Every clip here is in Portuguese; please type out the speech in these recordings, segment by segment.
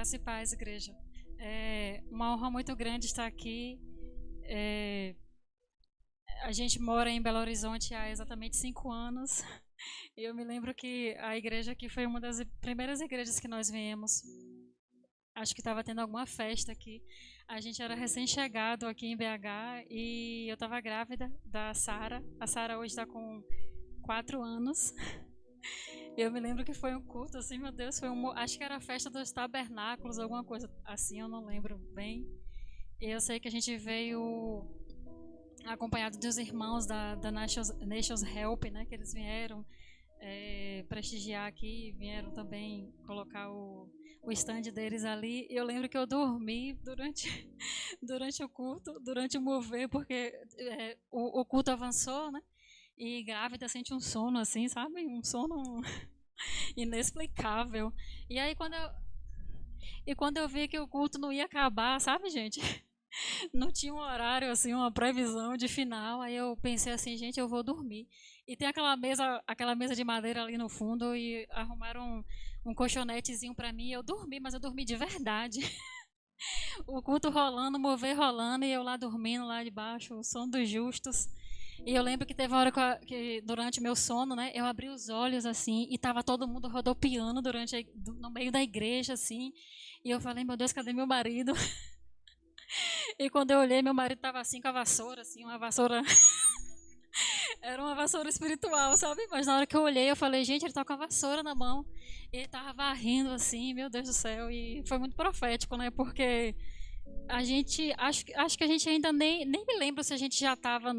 Graça e paz, igreja. É uma honra muito grande estar aqui. É, a gente mora em Belo Horizonte há exatamente 5 anos. E eu me lembro que a igreja aqui foi uma das primeiras igrejas que nós viemos. Acho que estava tendo alguma festa aqui. A gente era recém-chegado aqui em BH e eu estava grávida da Sara. A Sara hoje está com 4 anos. Eu me lembro que foi um culto, assim, meu Deus, acho que era a festa dos tabernáculos, alguma coisa assim, eu não lembro bem. E eu sei que a gente veio acompanhado dos irmãos da Nations Help, né, que eles vieram prestigiar aqui, vieram também colocar o stand deles ali. E eu lembro que eu dormi durante o culto, durante o mover, porque o culto avançou, né? E grávida sente um sono assim, sabe? Um sono inexplicável. E aí quando eu vi que o culto não ia acabar, sabe, gente? Não tinha um horário assim, uma previsão de final. Aí eu pensei assim, gente, eu vou dormir. E tem aquela mesa de madeira ali no fundo e arrumaram um colchonetezinho para mim. Eu dormi, mas eu dormi de verdade. O culto rolando, o mover rolando e eu lá dormindo lá debaixo, o sono dos justos. E eu lembro que teve uma hora que durante o meu sono, né, eu abri os olhos assim e tava todo mundo rodopiando no meio da igreja assim. E eu falei, meu Deus, cadê meu marido? E quando eu olhei, meu marido tava assim com a vassoura, assim, uma vassoura. Era uma vassoura espiritual, sabe? Mas na hora que eu olhei, eu falei, gente, ele tá com a vassoura na mão. E ele tava varrendo assim, meu Deus do céu. E foi muito profético, né? Porque acho que a gente ainda nem me lembra se a gente já estava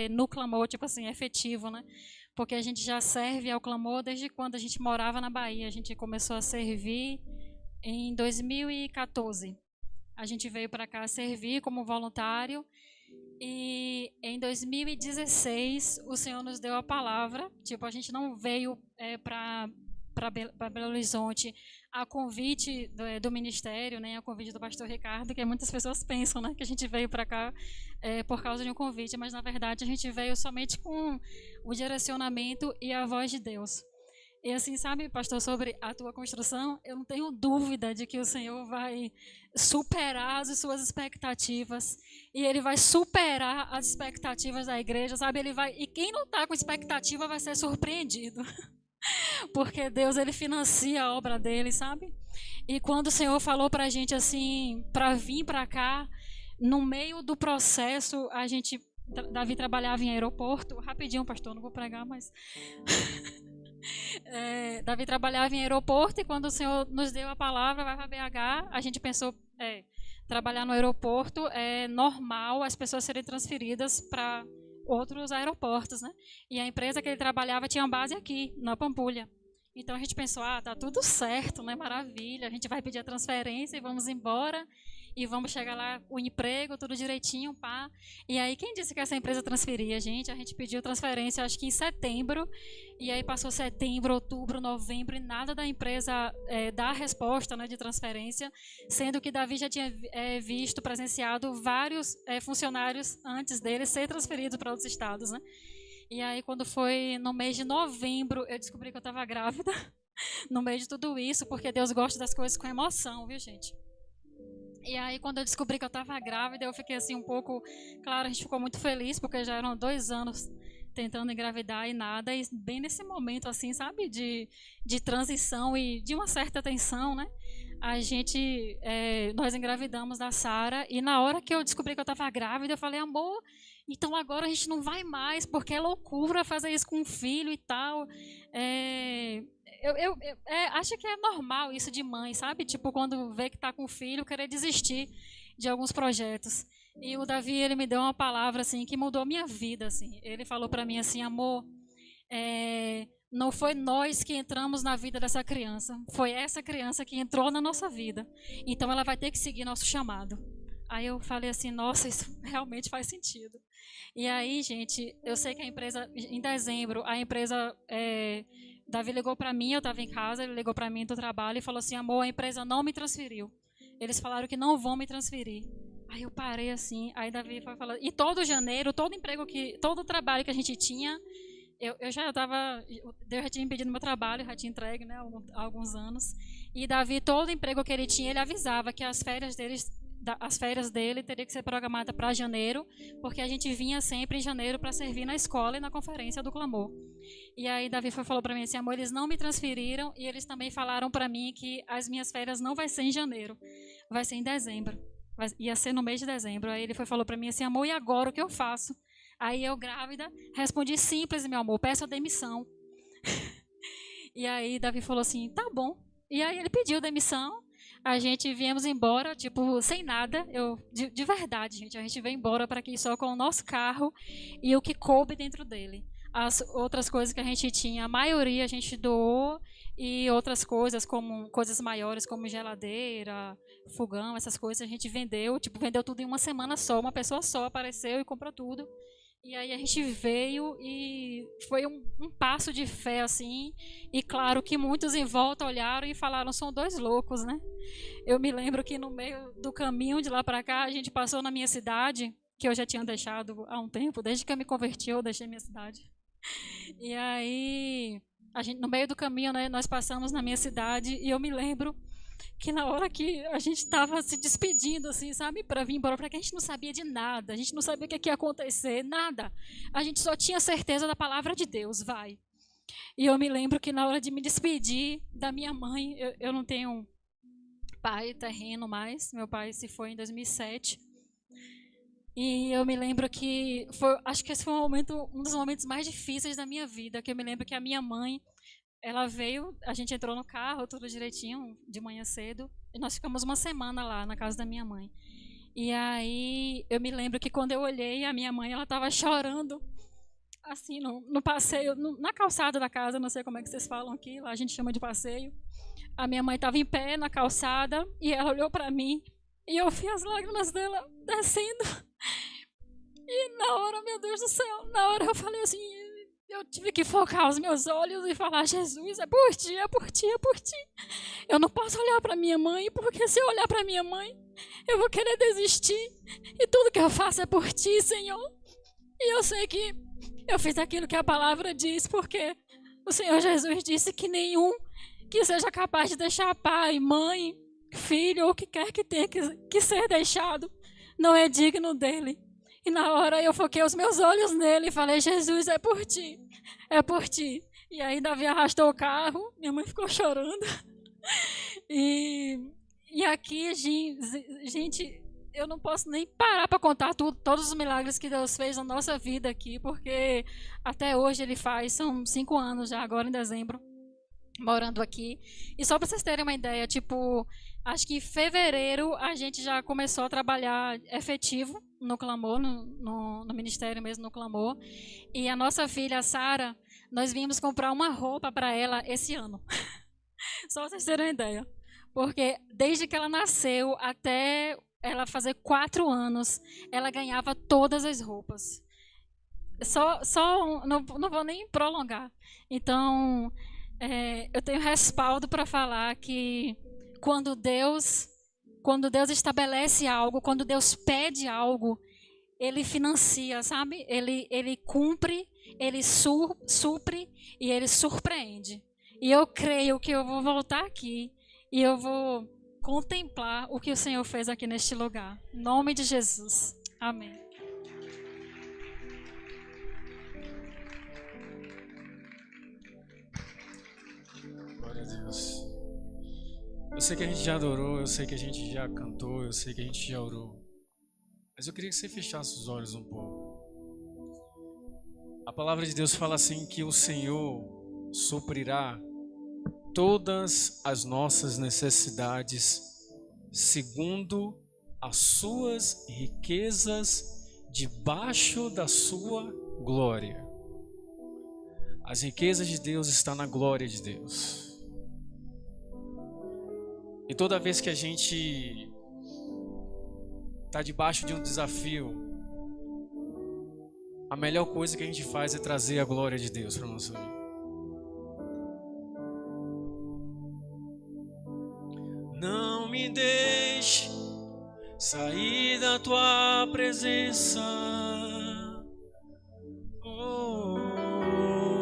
no clamor, tipo assim, efetivo, né? Porque a gente já serve ao clamor desde quando a gente morava na Bahia. A gente começou a servir em 2014. A gente veio para cá servir como voluntário e em 2016 o Senhor nos deu a palavra. Tipo, a gente não veio para Belo Horizonte a convite do ministério, né, a convite do pastor Ricardo, que muitas pessoas pensam, né, que a gente veio para cá por causa de um convite, mas na verdade a gente veio somente com o direcionamento e a voz de Deus. E assim, sabe, pastor, sobre a tua construção, eu não tenho dúvida de que o Senhor vai superar as suas expectativas e Ele vai superar as expectativas da igreja, sabe? E quem não está com expectativa vai ser surpreendido. Porque Deus, ele financia a obra dele, sabe? E quando o Senhor falou pra gente assim, para vir para cá, no meio do processo, Davi trabalhava em aeroporto, rapidinho, pastor, não vou pregar, mas Davi trabalhava em aeroporto e quando o Senhor nos deu a palavra, vai para BH, a gente pensou, trabalhar no aeroporto é normal as pessoas serem transferidas para outros aeroportos, né? E a empresa que ele trabalhava tinha base aqui, na Pampulha. Então a gente pensou, tá tudo certo, né? Maravilha, a gente vai pedir a transferência e vamos embora. E vamos chegar lá, o emprego, tudo direitinho, pá. E aí, quem disse que essa empresa transferia, gente? A gente pediu transferência, acho que em setembro. E aí passou setembro, outubro, novembro, e nada da empresa dar a resposta, né, de transferência. Sendo que Davi já tinha presenciado vários funcionários antes dele ser transferidos para outros estados, né? E aí, quando foi no mês de novembro, eu descobri que eu estava grávida. No meio de tudo isso, porque Deus gosta das coisas com emoção, viu, gente? E aí, quando eu descobri que eu estava grávida, eu fiquei assim um pouco... Claro, a gente ficou muito feliz, porque já eram 2 anos tentando engravidar e nada. E bem nesse momento, assim, sabe? De transição e de uma certa tensão, né? Nós engravidamos da Sara. E na hora que eu descobri que eu estava grávida, eu falei, amor, então agora a gente não vai mais, porque é loucura fazer isso com um filho e tal. Eu acho que é normal isso de mãe, sabe? Tipo, quando vê que está com filho, querer desistir de alguns projetos. E o Davi, ele me deu uma palavra, assim, que mudou a minha vida, assim. Ele falou para mim assim, amor, não foi nós que entramos na vida dessa criança, foi essa criança que entrou na nossa vida. Então, ela vai ter que seguir nosso chamado. Aí eu falei assim, nossa, isso realmente faz sentido. E aí, gente, eu sei que a empresa, em dezembro, Davi ligou para mim, eu estava em casa, ele ligou para mim do trabalho e falou assim, amor, a empresa não me transferiu. Eles falaram que não vão me transferir. Aí eu parei assim, aí Davi foi falando, e todo janeiro, todo trabalho que a gente tinha, Eu já estava, Deus já tinha impedido meu trabalho, já tinha entregue, né, há alguns anos. E Davi, todo emprego que ele tinha, ele avisava que as férias dele teria que ser programada para janeiro, porque a gente vinha sempre em janeiro para servir na escola e na conferência do Clamor. E aí Davi falou para mim assim, amor, eles não me transferiram e eles também falaram para mim que as minhas férias não vai ser em janeiro, vai ser em dezembro. Ia ser no mês de dezembro. Aí ele falou para mim assim, amor, e agora o que eu faço? Aí eu, grávida, respondi simples, meu amor, peço a demissão. E aí Davi falou assim, tá bom. E aí ele pediu demissão, a gente viemos embora, tipo, sem nada. De verdade, gente, a gente veio embora para aqui só com o nosso carro e o que coube dentro dele. As outras coisas que a gente tinha, a maioria a gente doou, e outras coisas, como coisas maiores, como geladeira, fogão, essas coisas, a gente vendeu, tipo, vendeu tudo em uma semana só, uma pessoa só apareceu e comprou tudo. E aí a gente veio e foi um passo de fé, assim, e claro que muitos em volta olharam e falaram, são dois loucos, né? Eu me lembro que no meio do caminho de lá para cá, a gente passou na minha cidade, que eu já tinha deixado há um tempo, desde que eu me converti, eu deixei minha cidade. E aí, no meio do caminho, né, nós passamos na minha cidade e eu me lembro que na hora que a gente estava se despedindo, assim, sabe, para vir embora, para que a gente não sabia de nada, a gente não sabia o que ia acontecer, nada. A gente só tinha certeza da palavra de Deus, vai. E eu me lembro que na hora de me despedir da minha mãe, eu não tenho pai terreno mais, meu pai se foi em 2007. E eu me lembro que acho que esse foi um dos momentos mais difíceis da minha vida, que eu me lembro que a minha mãe, ela veio, a gente entrou no carro, tudo direitinho, de manhã cedo, e nós ficamos uma semana lá na casa da minha mãe. E aí eu me lembro que quando eu olhei, a minha mãe, ela estava chorando, assim, no passeio, na calçada da casa, não sei como é que vocês falam aqui, lá a gente chama de passeio. A minha mãe estava em pé na calçada e ela olhou para mim e eu vi as lágrimas dela descendo. E na hora, meu Deus do céu, na hora eu falei assim, eu tive que focar os meus olhos e falar, Jesus, é por ti, é por ti, é por ti. Eu não posso olhar para minha mãe, porque se eu olhar para minha mãe, eu vou querer desistir. E tudo que eu faço é por ti, Senhor. E eu sei que eu fiz aquilo que a palavra diz, porque o Senhor Jesus disse que nenhum que seja capaz de deixar pai, mãe, filho ou o que quer que tenha que ser deixado, não é digno dele. E na hora eu foquei os meus olhos nele e falei, Jesus, é por ti, é por ti. E aí Davi arrastou o carro, minha mãe ficou chorando. E aqui, gente, eu não posso nem parar para contar todos os milagres que Deus fez na nossa vida aqui, porque até hoje ele faz, são 5 anos já, agora em dezembro, morando aqui. E só para vocês terem uma ideia, tipo, acho que em fevereiro a gente já começou a trabalhar efetivo no Clamor, no ministério mesmo, no Clamor. E a nossa filha, a Sara, nós viemos comprar uma roupa para ela esse ano. Só para vocês terem uma ideia. Porque desde que ela nasceu até ela fazer 4 anos, ela ganhava todas as roupas. Não vou nem prolongar. Então, eu tenho respaldo para falar que quando Deus estabelece algo, quando Deus pede algo, Ele financia, sabe? Ele cumpre, Ele supre e Ele surpreende. E eu creio que eu vou voltar aqui e eu vou contemplar o que o Senhor fez aqui neste lugar. Em nome de Jesus. Amém. Glória a Deus. Eu sei que a gente já adorou, eu sei que a gente já cantou, eu sei que a gente já orou. Mas eu queria que você fechasse os olhos um pouco. A palavra de Deus fala assim que o Senhor suprirá todas as nossas necessidades segundo as suas riquezas debaixo da sua glória. As riquezas de Deus estão na glória de Deus. E toda vez que a gente está debaixo de um desafio, a melhor coisa que a gente faz é trazer a glória de Deus para a nossa vida. Não me deixe sair da tua presença. Oh, oh,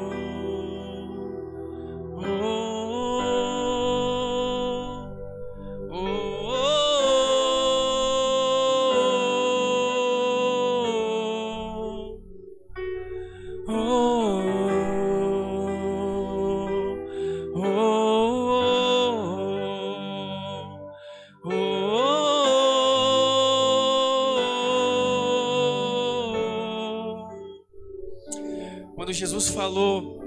quando Jesus falou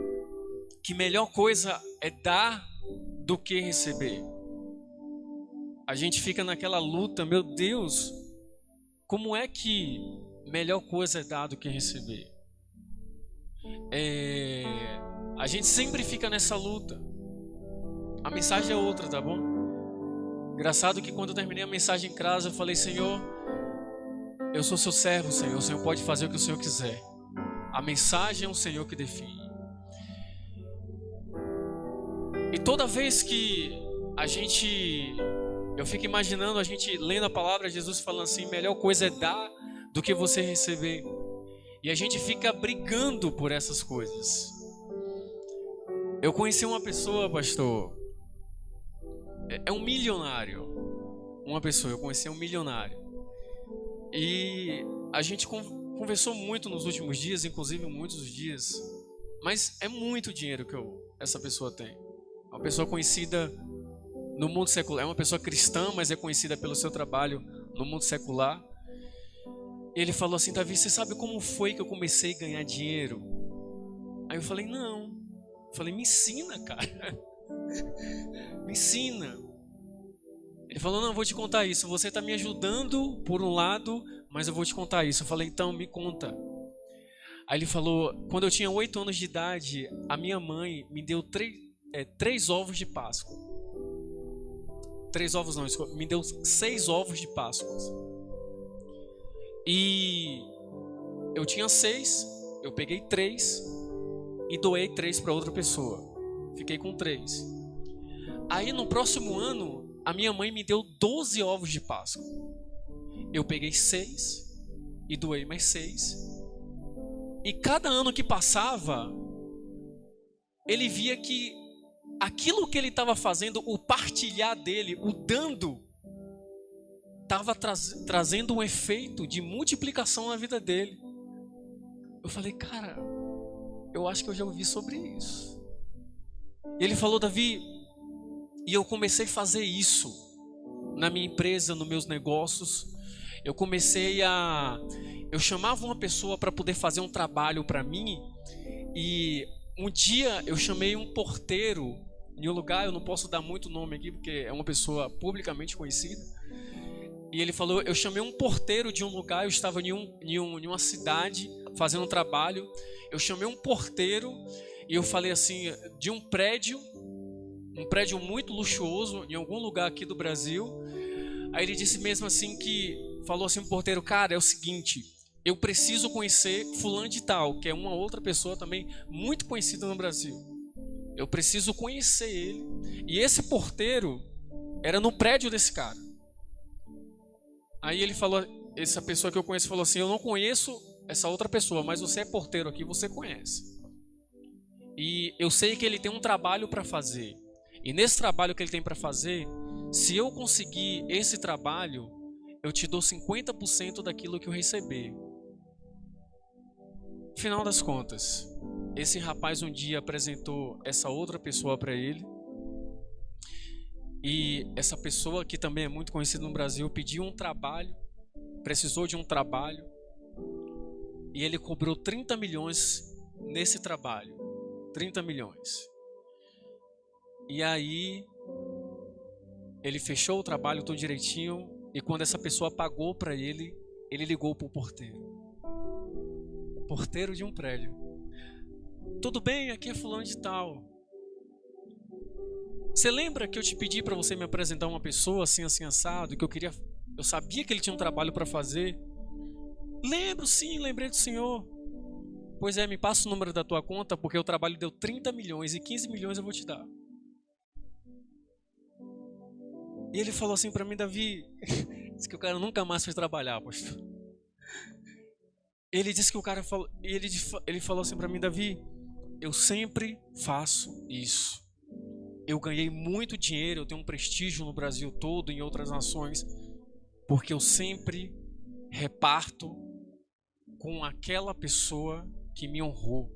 que melhor coisa é dar do que receber, a gente fica naquela luta, meu Deus, como é que melhor coisa é dar do que receber? A gente sempre fica nessa luta. A mensagem é outra, tá bom? Engraçado que quando eu terminei a mensagem em casa, eu falei: Senhor, eu sou seu servo, Senhor. O Senhor pode fazer o que o Senhor quiser. A mensagem é o Senhor que define. E toda vez que eu fico imaginando a gente lendo a palavra, Jesus falando assim: melhor coisa é dar do que você receber. E a gente fica brigando por essas coisas. Eu conheci uma pessoa, pastor, é um milionário. Eu conheci um milionário. E a gente conversou muito nos últimos dias, inclusive muitos dias. Mas é muito dinheiro que essa pessoa tem. Uma pessoa conhecida no mundo secular. É uma pessoa cristã, mas é conhecida pelo seu trabalho no mundo secular. Ele falou assim: Davi, você sabe como foi que eu comecei a ganhar dinheiro? Aí eu falei: não. Eu falei: me ensina, cara. Me ensina. Ele falou: não, eu vou te contar isso. Você está me ajudando por um lado, mas eu vou te contar isso. Eu falei: então, me conta. Aí ele falou: quando eu tinha 8 anos de idade, a minha mãe me deu 3 ovos de Páscoa. 3 ovos não, me deu 6 ovos de Páscoa. E eu tinha 6, eu peguei 3 e doei 3 para outra pessoa. Fiquei com 3. Aí no próximo ano, a minha mãe me deu 12 ovos de Páscoa. Eu peguei 6 e doei mais 6. E cada ano que passava, ele via que aquilo que ele estava fazendo, o partilhar dele, o dando, estava trazendo um efeito de multiplicação na vida dele. Eu falei: cara, eu acho que eu já ouvi sobre isso. E ele falou: Davi, e eu comecei a fazer isso na minha empresa, nos meus negócios. Eu chamava uma pessoa para poder fazer um trabalho para mim. E um dia eu chamei um porteiro em um lugar, eu não posso dar muito nome aqui porque é uma pessoa publicamente conhecida. E ele falou: eu chamei um porteiro de um lugar, eu estava em uma cidade fazendo um trabalho. Eu chamei um porteiro e eu falei assim, de um prédio muito luxuoso em algum lugar aqui do Brasil. Aí ele disse mesmo assim falou assim o porteiro: cara, é o seguinte, eu preciso conhecer fulano de tal, que é uma outra pessoa também muito conhecida no Brasil. Eu preciso conhecer ele. E esse porteiro era no prédio desse cara. Aí ele falou, essa pessoa que eu conheço falou assim: eu não conheço essa outra pessoa, mas você é porteiro aqui, você conhece. E eu sei que ele tem um trabalho para fazer. E nesse trabalho que ele tem para fazer, se eu conseguir esse trabalho, eu te dou 50% daquilo que eu receber. Final das contas, esse rapaz um dia apresentou essa outra pessoa para ele. E essa pessoa, que também é muito conhecida no Brasil, pediu um trabalho, precisou de um trabalho. E ele cobrou 30 milhões nesse trabalho. 30 milhões. E aí, ele fechou o trabalho tudo direitinho. E quando essa pessoa pagou para ele, ele ligou para o porteiro. O porteiro de um prédio: tudo bem, aqui é fulano de tal. Você lembra que eu te pedi para você me apresentar uma pessoa assim, assim, assado, que eu sabia que ele tinha um trabalho para fazer? Lembro, sim, lembrei do senhor. Pois é, me passa o número da tua conta, porque o trabalho deu 30 milhões e 15 milhões eu vou te dar. E ele falou assim para mim: Davi, disse que o cara nunca mais foi trabalhar, pastor. Ele disse que o cara falou, ele falou assim para mim: Davi, eu sempre faço isso. Eu ganhei muito dinheiro, eu tenho um prestígio no Brasil todo, em outras nações, porque eu sempre reparto com aquela pessoa que me honrou.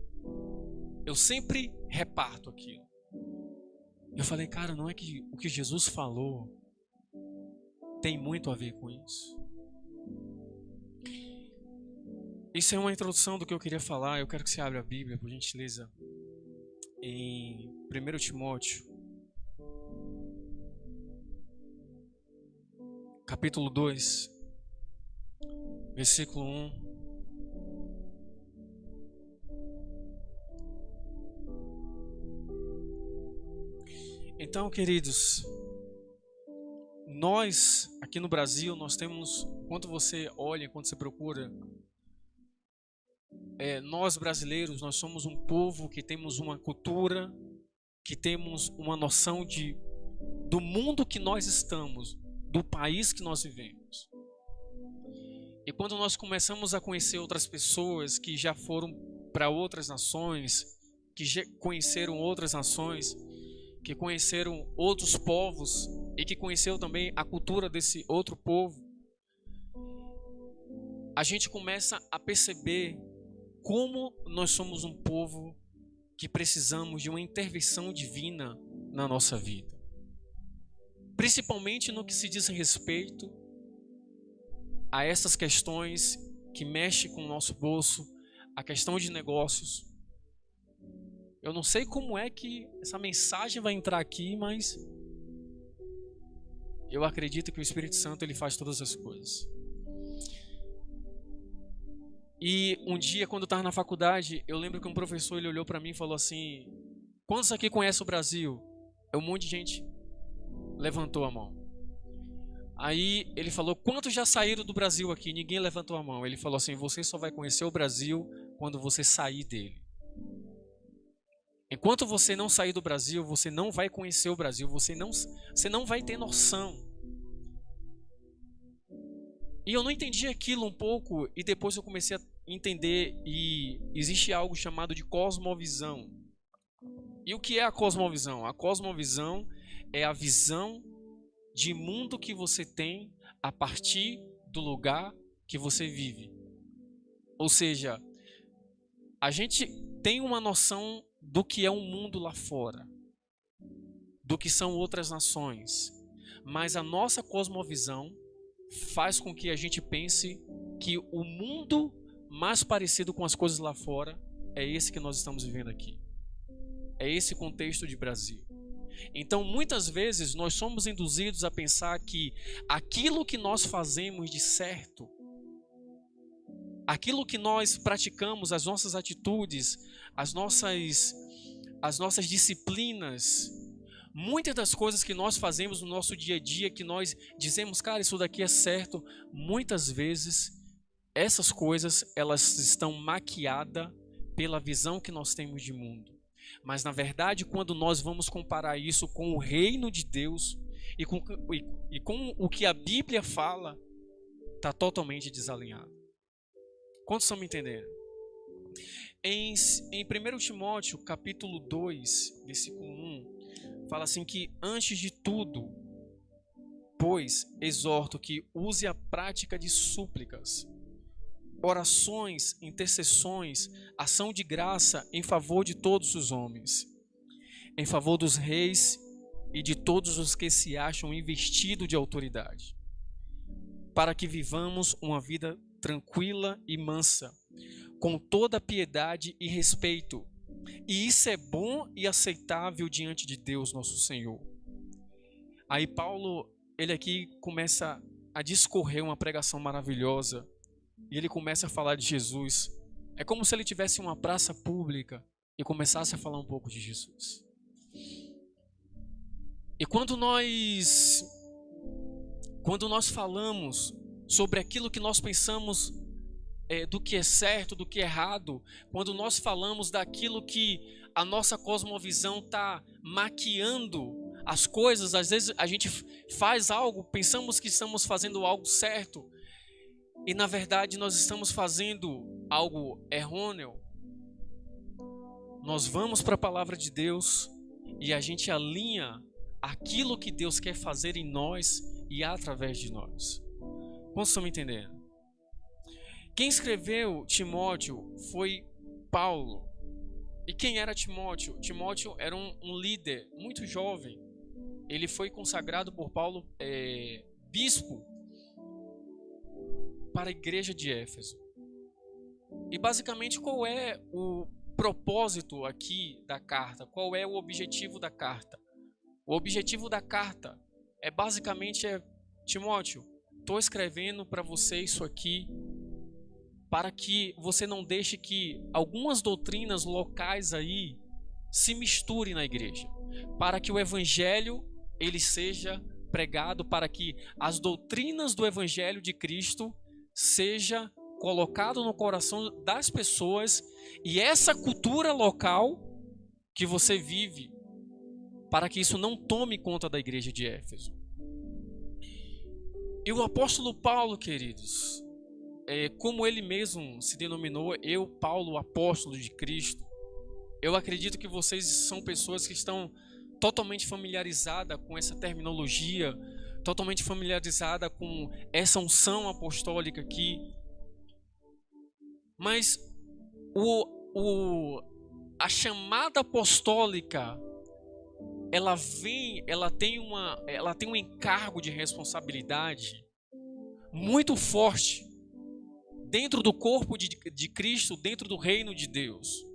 Eu sempre reparto aquilo. Eu falei: cara, não é que o que Jesus falou tem muito a ver com isso? Isso é uma introdução do que eu queria falar. Eu quero que você abra a Bíblia, por gentileza, em 1 Timóteo, capítulo 2, versículo 1. Então, queridos, nós aqui no Brasil, nós temos, enquanto você olha, enquanto você procura, nós brasileiros, nós somos um povo que temos uma cultura, que temos uma noção do mundo que nós estamos, do país que nós vivemos. E quando nós começamos a conhecer outras pessoas que já foram para outras nações, que já conheceram outras nações, que conheceram outros povos e que conheceu também a cultura desse outro povo, a gente começa a perceber como nós somos um povo que precisamos de uma intervenção divina na nossa vida. Principalmente no que se diz respeito a essas questões que mexem com o nosso bolso, a questão de negócios. Eu não sei como é que essa mensagem vai entrar aqui, mas eu acredito que o Espírito Santo ele faz todas as coisas. E um dia, quando eu estava na faculdade, eu lembro que um professor ele olhou para mim e falou assim: quantos aqui conhecem o Brasil? Um monte de gente levantou a mão. Aí ele falou: quantos já saíram do Brasil aqui? Ninguém levantou a mão. Ele falou assim: você só vai conhecer o Brasil quando você sair dele. Enquanto você não sair do Brasil, você não vai conhecer o Brasil, você não vai ter noção. E eu não entendi aquilo um pouco, e depois eu comecei a entender, e existe algo chamado de cosmovisão. E o que é a cosmovisão? A cosmovisão é a visão de mundo que você tem a partir do lugar que você vive. Ou seja, a gente tem uma noção do que é um mundo lá fora, do que são outras nações, mas a nossa cosmovisão faz com que a gente pense que o mundo mais parecido com as coisas lá fora é esse que nós estamos vivendo aqui, é esse contexto de Brasil. Então muitas vezes nós somos induzidos a pensar que aquilo que nós fazemos de certo, aquilo que nós praticamos, as nossas atitudes, as nossas disciplinas, muitas das coisas que nós fazemos no nosso dia a dia, que nós dizemos, cara, isso daqui é certo, muitas vezes essas coisas elas estão maquiadas pela visão que nós temos de mundo. Mas na verdade, quando nós vamos comparar isso com o reino de Deus e com o que a Bíblia fala, está totalmente desalinhado. Quantos estão me entendendo? Em 1 Timóteo, capítulo 2, versículo 1, fala assim que antes de tudo, pois, exorto que use a prática de súplicas, orações, intercessões, ação de graça em favor de todos os homens, em favor dos reis e de todos os que se acham investidos de autoridade, para que vivamos uma vida tranquila e mansa, com toda piedade e respeito. E isso é bom e aceitável diante de Deus nosso Senhor. Aí Paulo, ele aqui começa a discorrer uma pregação maravilhosa. E ele começa a falar de Jesus. É como se ele tivesse uma praça pública e começasse a falar um pouco de Jesus. E quando nós falamos sobre aquilo que nós pensamos do que é certo, do que é errado, quando nós falamos daquilo que a nossa cosmovisão está maquiando as coisas, às vezes a gente faz algo, pensamos que estamos fazendo algo certo, e na verdade nós estamos fazendo algo errôneo. Nós vamos para a palavra de Deus e a gente alinha aquilo que Deus quer fazer em nós e através de nós. Como estão me entendendo? Quem escreveu Timóteo foi Paulo. E quem era Timóteo? Timóteo era um líder muito jovem. Ele foi consagrado por Paulo bispo para a igreja de Éfeso. E basicamente qual é o propósito aqui da carta? Qual é o objetivo da carta? O objetivo da carta é basicamente Timóteo, estou escrevendo para você isso aqui para que você não deixe que algumas doutrinas locais aí se misturem na igreja, para que o evangelho ele seja pregado, para que as doutrinas do evangelho de Cristo seja colocado no coração das pessoas, e essa cultura local que você vive, para que isso não tome conta da igreja de Éfeso. E o apóstolo Paulo, queridos, como ele mesmo se denominou, eu, Paulo, apóstolo de Cristo, eu acredito que vocês são pessoas que estão totalmente familiarizadas com essa terminologia, totalmente familiarizada com essa unção apostólica aqui. Mas a chamada apostólica, ela tem um encargo de responsabilidade muito forte dentro do corpo de Cristo, dentro do reino de Deus.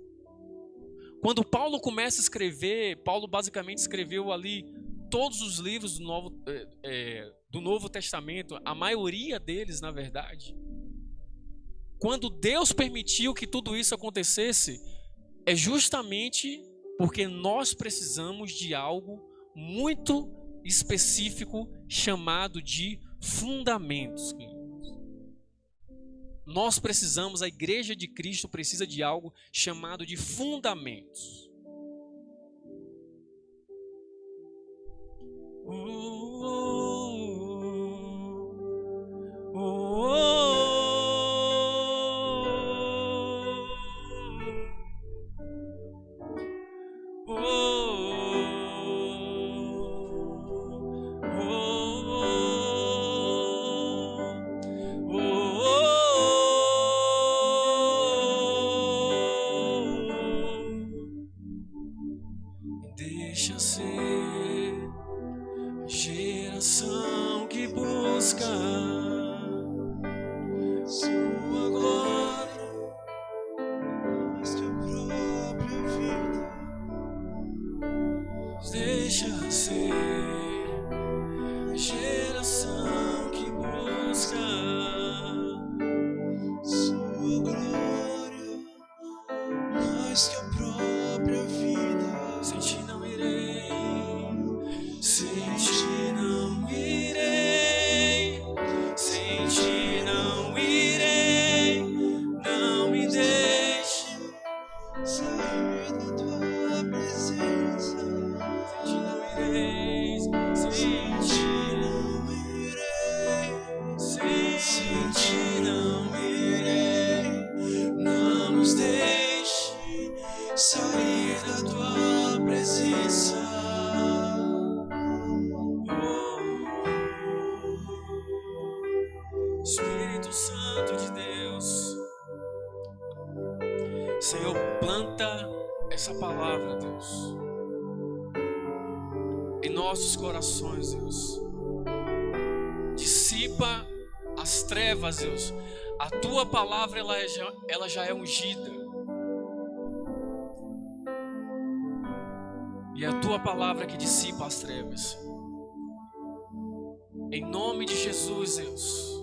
Quando Paulo começa a escrever, Paulo basicamente escreveu ali todos os livros do Novo Testamento, a maioria deles, na verdade. Quando Deus permitiu que tudo isso acontecesse, é justamente porque nós precisamos de algo muito específico chamado de fundamentos. Nós precisamos, a igreja de Cristo precisa de algo chamado de fundamentos. Deixa ser a geração que busca sua glória mais que a própria vida. Deixa ser a geração que busca sua glória mais que a própria vida. Sem ti não irei, sem ti não irei, sem ti não irei, não me deixe sair da tua presença. Sem ti não irei, sem ti não irei, sem ti não irei, não nos deixe sair da tua presença. Espírito Santo de Deus, Senhor, planta essa palavra, Deus, em nossos corações, Deus. Dissipa as trevas, Deus. A tua palavra ela já é ungida. E a tua palavra que dissipa as trevas. Em nome de Jesus, Deus,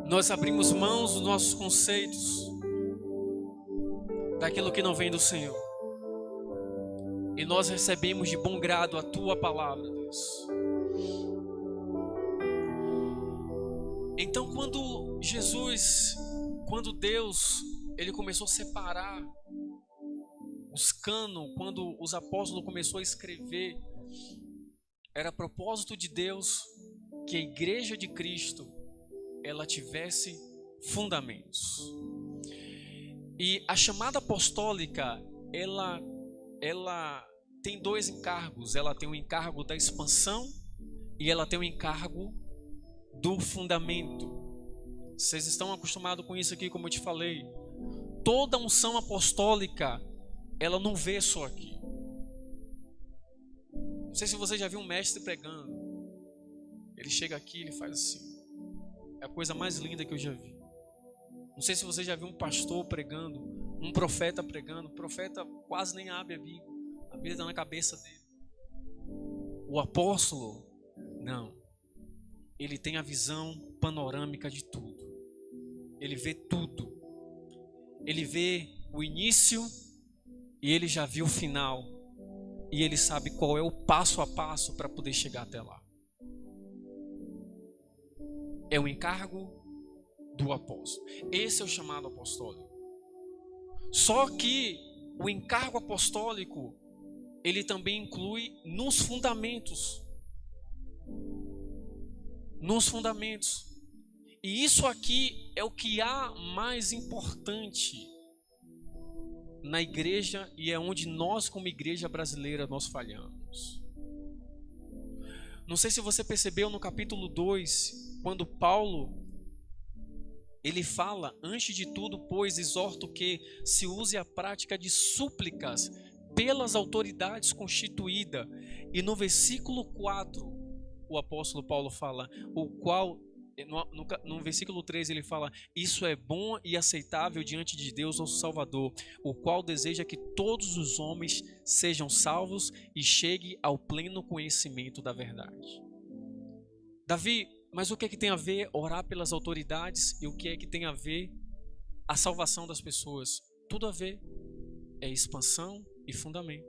nós abrimos mãos dos nossos conceitos, daquilo que não vem do Senhor. E nós recebemos de bom grado a tua palavra, Deus. Então, quando Deus, ele começou a separar os cânon, quando os apóstolos começaram a escrever, era propósito de Deus que a igreja de Cristo ela tivesse fundamentos. E a chamada apostólica, ela tem dois encargos. Ela tem o encargo da expansão e ela tem o encargo do fundamento. Vocês estão acostumados com isso aqui, como eu te falei. Toda unção apostólica, ela não vê só aqui. Não sei se você já viu um mestre pregando. Ele chega aqui, ele faz assim. É a coisa mais linda que eu já vi. Não sei se você já viu um pastor pregando, um profeta pregando. O profeta quase nem abre a Bíblia está na cabeça dele. O apóstolo, não. Ele tem a visão panorâmica de tudo. Ele vê tudo. Ele vê o início e ele já viu o final. E ele sabe qual é o passo a passo para poder chegar até lá. É o encargo do apóstolo. Esse é o chamado apostólico. Só que o encargo apostólico, ele também inclui nos fundamentos. Nos fundamentos. E isso aqui é o que há mais importante na igreja e é onde nós, como igreja brasileira, nós falhamos. Não sei se você percebeu no capítulo 2, quando Paulo, ele fala, antes de tudo, pois, exorto que se use a prática de súplicas pelas autoridades constituídas. E no versículo 4, o apóstolo Paulo fala, o qual, no versículo 3 ele fala, isso é bom e aceitável diante de Deus, nosso Salvador, o qual deseja que todos os homens sejam salvos e cheguem ao pleno conhecimento da verdade. Davi, mas o que é que tem a ver orar pelas autoridades e o que é que tem a ver a salvação das pessoas? Tudo a ver. É expansão e fundamento.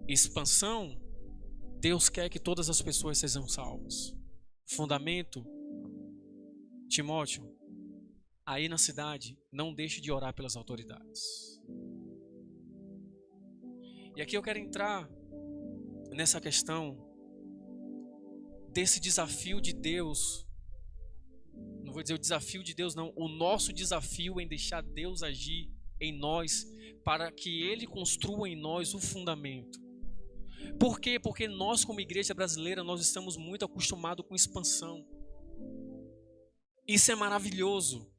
Expansão, Deus quer que todas as pessoas sejam salvas. Fundamento, Timóteo, aí na cidade, não deixe de orar pelas autoridades. E aqui eu quero entrar nessa questão desse desafio de Deus. Não vou dizer o desafio de Deus, não. O nosso desafio em deixar Deus agir em nós, para que Ele construa em nós o fundamento. Por quê? Porque nós, como igreja brasileira, nós estamos muito acostumados com expansão. Isso é maravilhoso.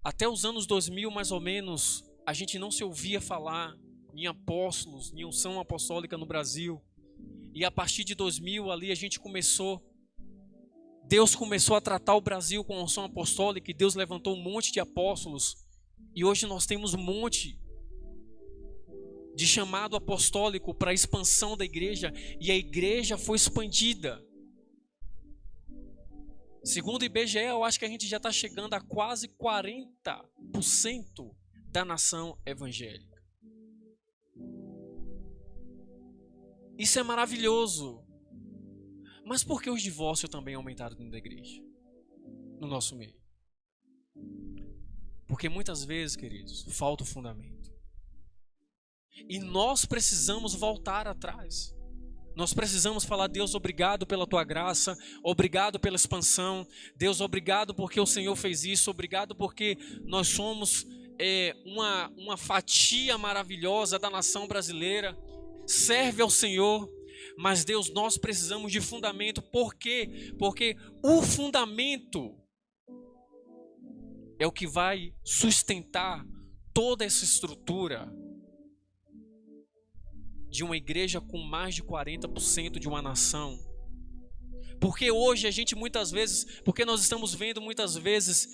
Até os anos 2000, mais ou menos, a gente não se ouvia falar em apóstolos, em unção apostólica no Brasil. E a partir de 2000, ali a gente Deus começou a tratar o Brasil com unção apostólica e Deus levantou um monte de apóstolos. E hoje nós temos um monte de chamado apostólico para a expansão da igreja, e a igreja foi expandida. Segundo o IBGE, eu acho que a gente já está chegando a quase 40% da nação evangélica. Isso é maravilhoso. Mas por que os divórcios também aumentaram dentro da igreja? No nosso meio. Porque muitas vezes, queridos, falta o fundamento. E nós precisamos voltar atrás. Nós precisamos falar, Deus, obrigado pela tua graça, obrigado pela expansão, Deus, obrigado porque o Senhor fez isso, obrigado porque nós somos uma fatia maravilhosa da nação brasileira, serve ao Senhor, mas Deus, nós precisamos de fundamento. Por quê? Porque o fundamento é o que vai sustentar toda essa estrutura de uma igreja com mais de 40% de uma nação. Porque hoje a gente muitas vezes, porque nós estamos vendo muitas vezes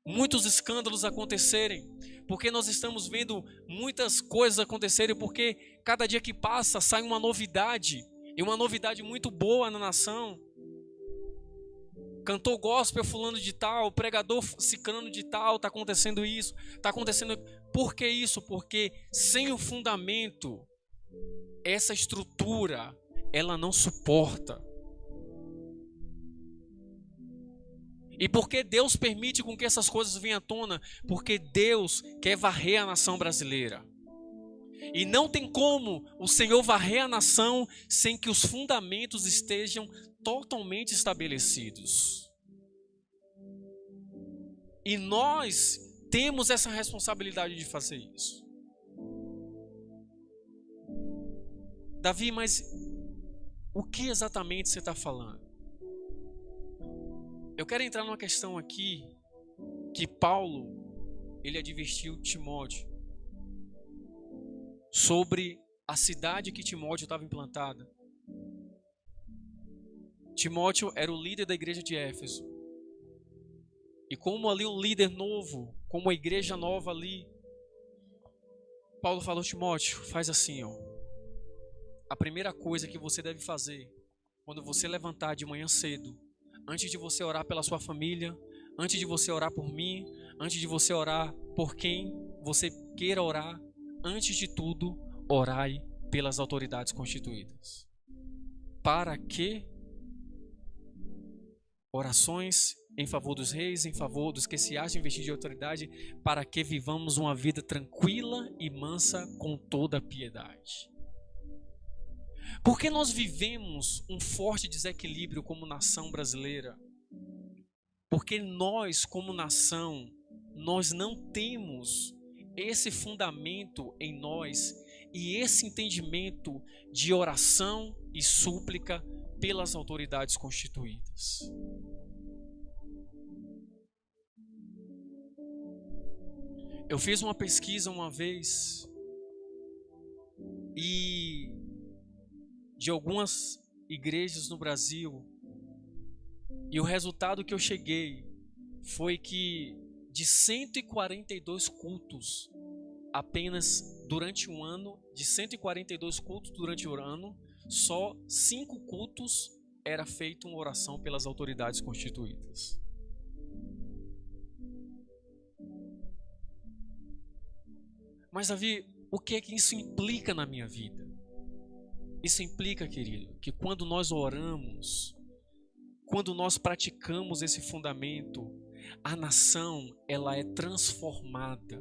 muitos escândalos acontecerem, porque nós estamos vendo muitas coisas acontecerem, porque cada dia que passa sai uma novidade, e uma novidade muito boa na nação. Cantor gospel fulano de tal, pregador ciclano de tal, está acontecendo isso, está acontecendo. Por que isso? Porque sem o fundamento, essa estrutura, ela não suporta. E por que Deus permite com que essas coisas venham à tona? Porque Deus quer varrer a nação brasileira. E não tem como o Senhor varrer a nação sem que os fundamentos estejam totalmente estabelecidos. E nós temos essa responsabilidade de fazer isso. Davi, mas o que exatamente você está falando? Eu quero entrar numa questão aqui que Paulo, ele advertiu Timóteo sobre a cidade que Timóteo estava implantada. Timóteo era o líder da igreja de Éfeso. E como ali um líder novo, como uma igreja nova ali, Paulo falou: Timóteo, faz assim, ó. A primeira coisa que você deve fazer, quando você levantar de manhã cedo, antes de você orar pela sua família, antes de você orar por mim, antes de você orar por quem você queira orar, antes de tudo, orai pelas autoridades constituídas. Para que orações em favor dos reis, em favor dos que se acham investidos de autoridade, para que vivamos uma vida tranquila e mansa com toda piedade. Porque nós vivemos um forte desequilíbrio como nação brasileira? Porque nós, como nação, nós não temos esse fundamento em nós e esse entendimento de oração e súplica pelas autoridades constituídas. Eu fiz uma pesquisa uma vez e de algumas igrejas no Brasil, e o resultado que eu cheguei foi que de 142 cultos apenas durante um ano, de 142 cultos durante o ano, só 5 cultos era feita uma oração pelas autoridades constituídas. Mas, Davi, o que é que isso implica na minha vida? Isso implica, querido, que quando nós oramos, quando nós praticamos esse fundamento, a nação, ela é transformada.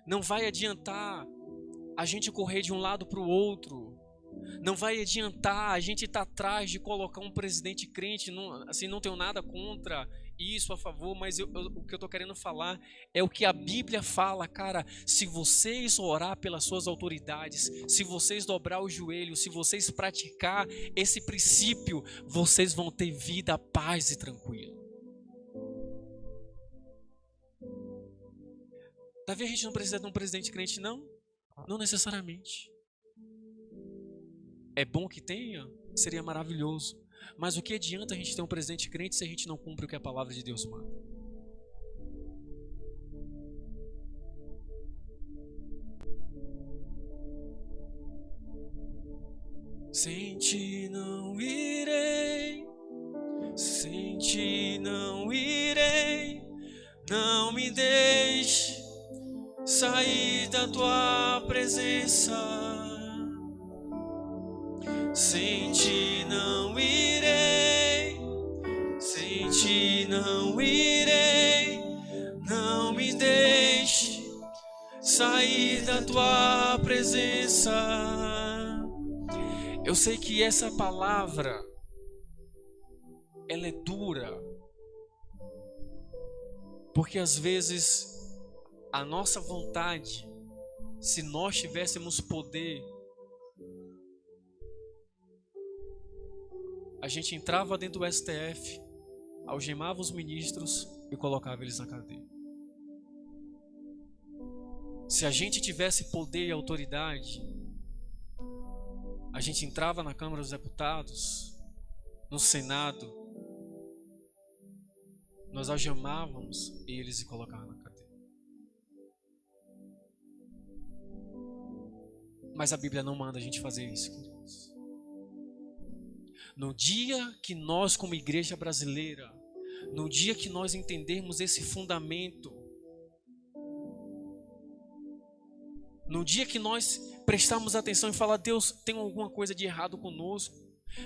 Não vai adiantar a gente correr de um lado para o outro. Não vai adiantar a gente estar atrás de colocar um presidente crente. Não, assim, não tenho nada contra isso, a favor, mas o que eu estou querendo falar é o que a Bíblia fala, cara. Se vocês orar pelas suas autoridades, se vocês dobrar o joelho, se vocês praticar esse princípio, vocês vão ter vida, paz e tranquilo. Davi, a gente não precisa de um presidente crente, não? Não necessariamente. É bom que tenha? Seria maravilhoso. Mas o que adianta a gente ter um presidente crente se a gente não cumpre o que a palavra de Deus manda? Sem ti não irei, sem ti não irei, não me deixe sair da tua presença. Sem ti não irei, sem ti não irei, não me deixe sair da tua presença. Eu sei que essa palavra, ela é dura, porque às vezes a nossa vontade, se nós tivéssemos poder, a gente entrava dentro do STF, algemava os ministros e colocava eles na cadeia. Se a gente tivesse poder e autoridade, a gente entrava na Câmara dos Deputados, no Senado, nós algemávamos eles e colocávamos na cadeia. Mas a Bíblia não manda a gente fazer isso, queridos. No dia que nós, como igreja brasileira, no dia que nós entendermos esse fundamento, no dia que nós prestarmos atenção e falar: Deus, tem alguma coisa de errado conosco,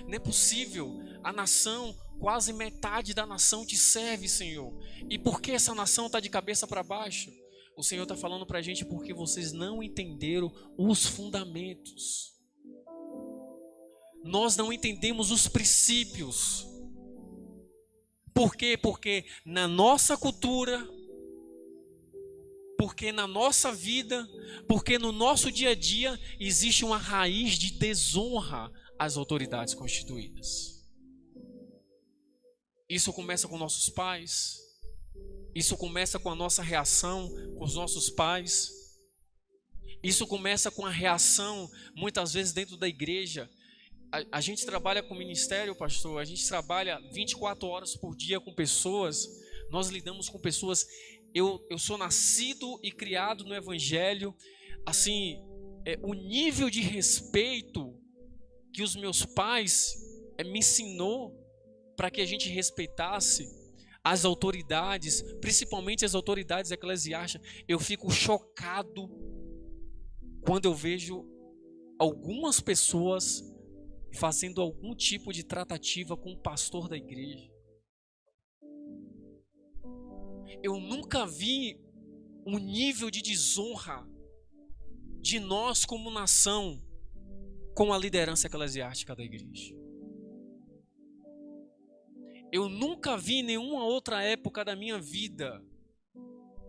não é possível, a nação, quase metade da nação te serve, Senhor, e por que essa nação está de cabeça para baixo? O Senhor está falando para a gente porque vocês não entenderam os fundamentos. Nós não entendemos os princípios. Por quê? Porque na nossa cultura, porque na nossa vida, porque no nosso dia a dia existe uma raiz de desonra às autoridades constituídas. Isso começa com nossos pais, isso começa com a nossa reação com os nossos pais, isso começa com a reação muitas vezes dentro da igreja. A gente trabalha com ministério, pastor, a gente trabalha 24 horas por dia com pessoas, nós lidamos com pessoas. Eu sou nascido e criado no Evangelho, assim, o nível de respeito que os meus pais me ensinou para que a gente respeitasse as autoridades, principalmente as autoridades eclesiásticas. Eu fico chocado quando eu vejo algumas pessoas fazendo algum tipo de tratativa com o pastor da igreja. Eu nunca vi um nível de desonra de nós como nação com a liderança eclesiástica da igreja. Eu nunca vi em nenhuma outra época da minha vida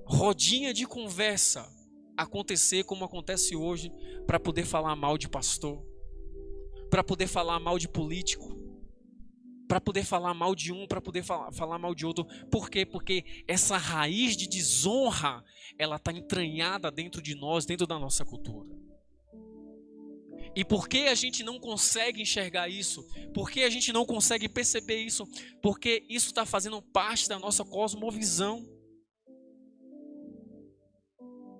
rodinha de conversa acontecer como acontece hoje para poder falar mal de pastor, para poder falar mal de político, para poder falar mal de um, para poder falar mal de outro. Por quê? Porque essa raiz de desonra, ela está entranhada dentro de nós, dentro da nossa cultura. E por que a gente não consegue enxergar isso? Por que a gente não consegue perceber isso? Porque isso está fazendo parte da nossa cosmovisão.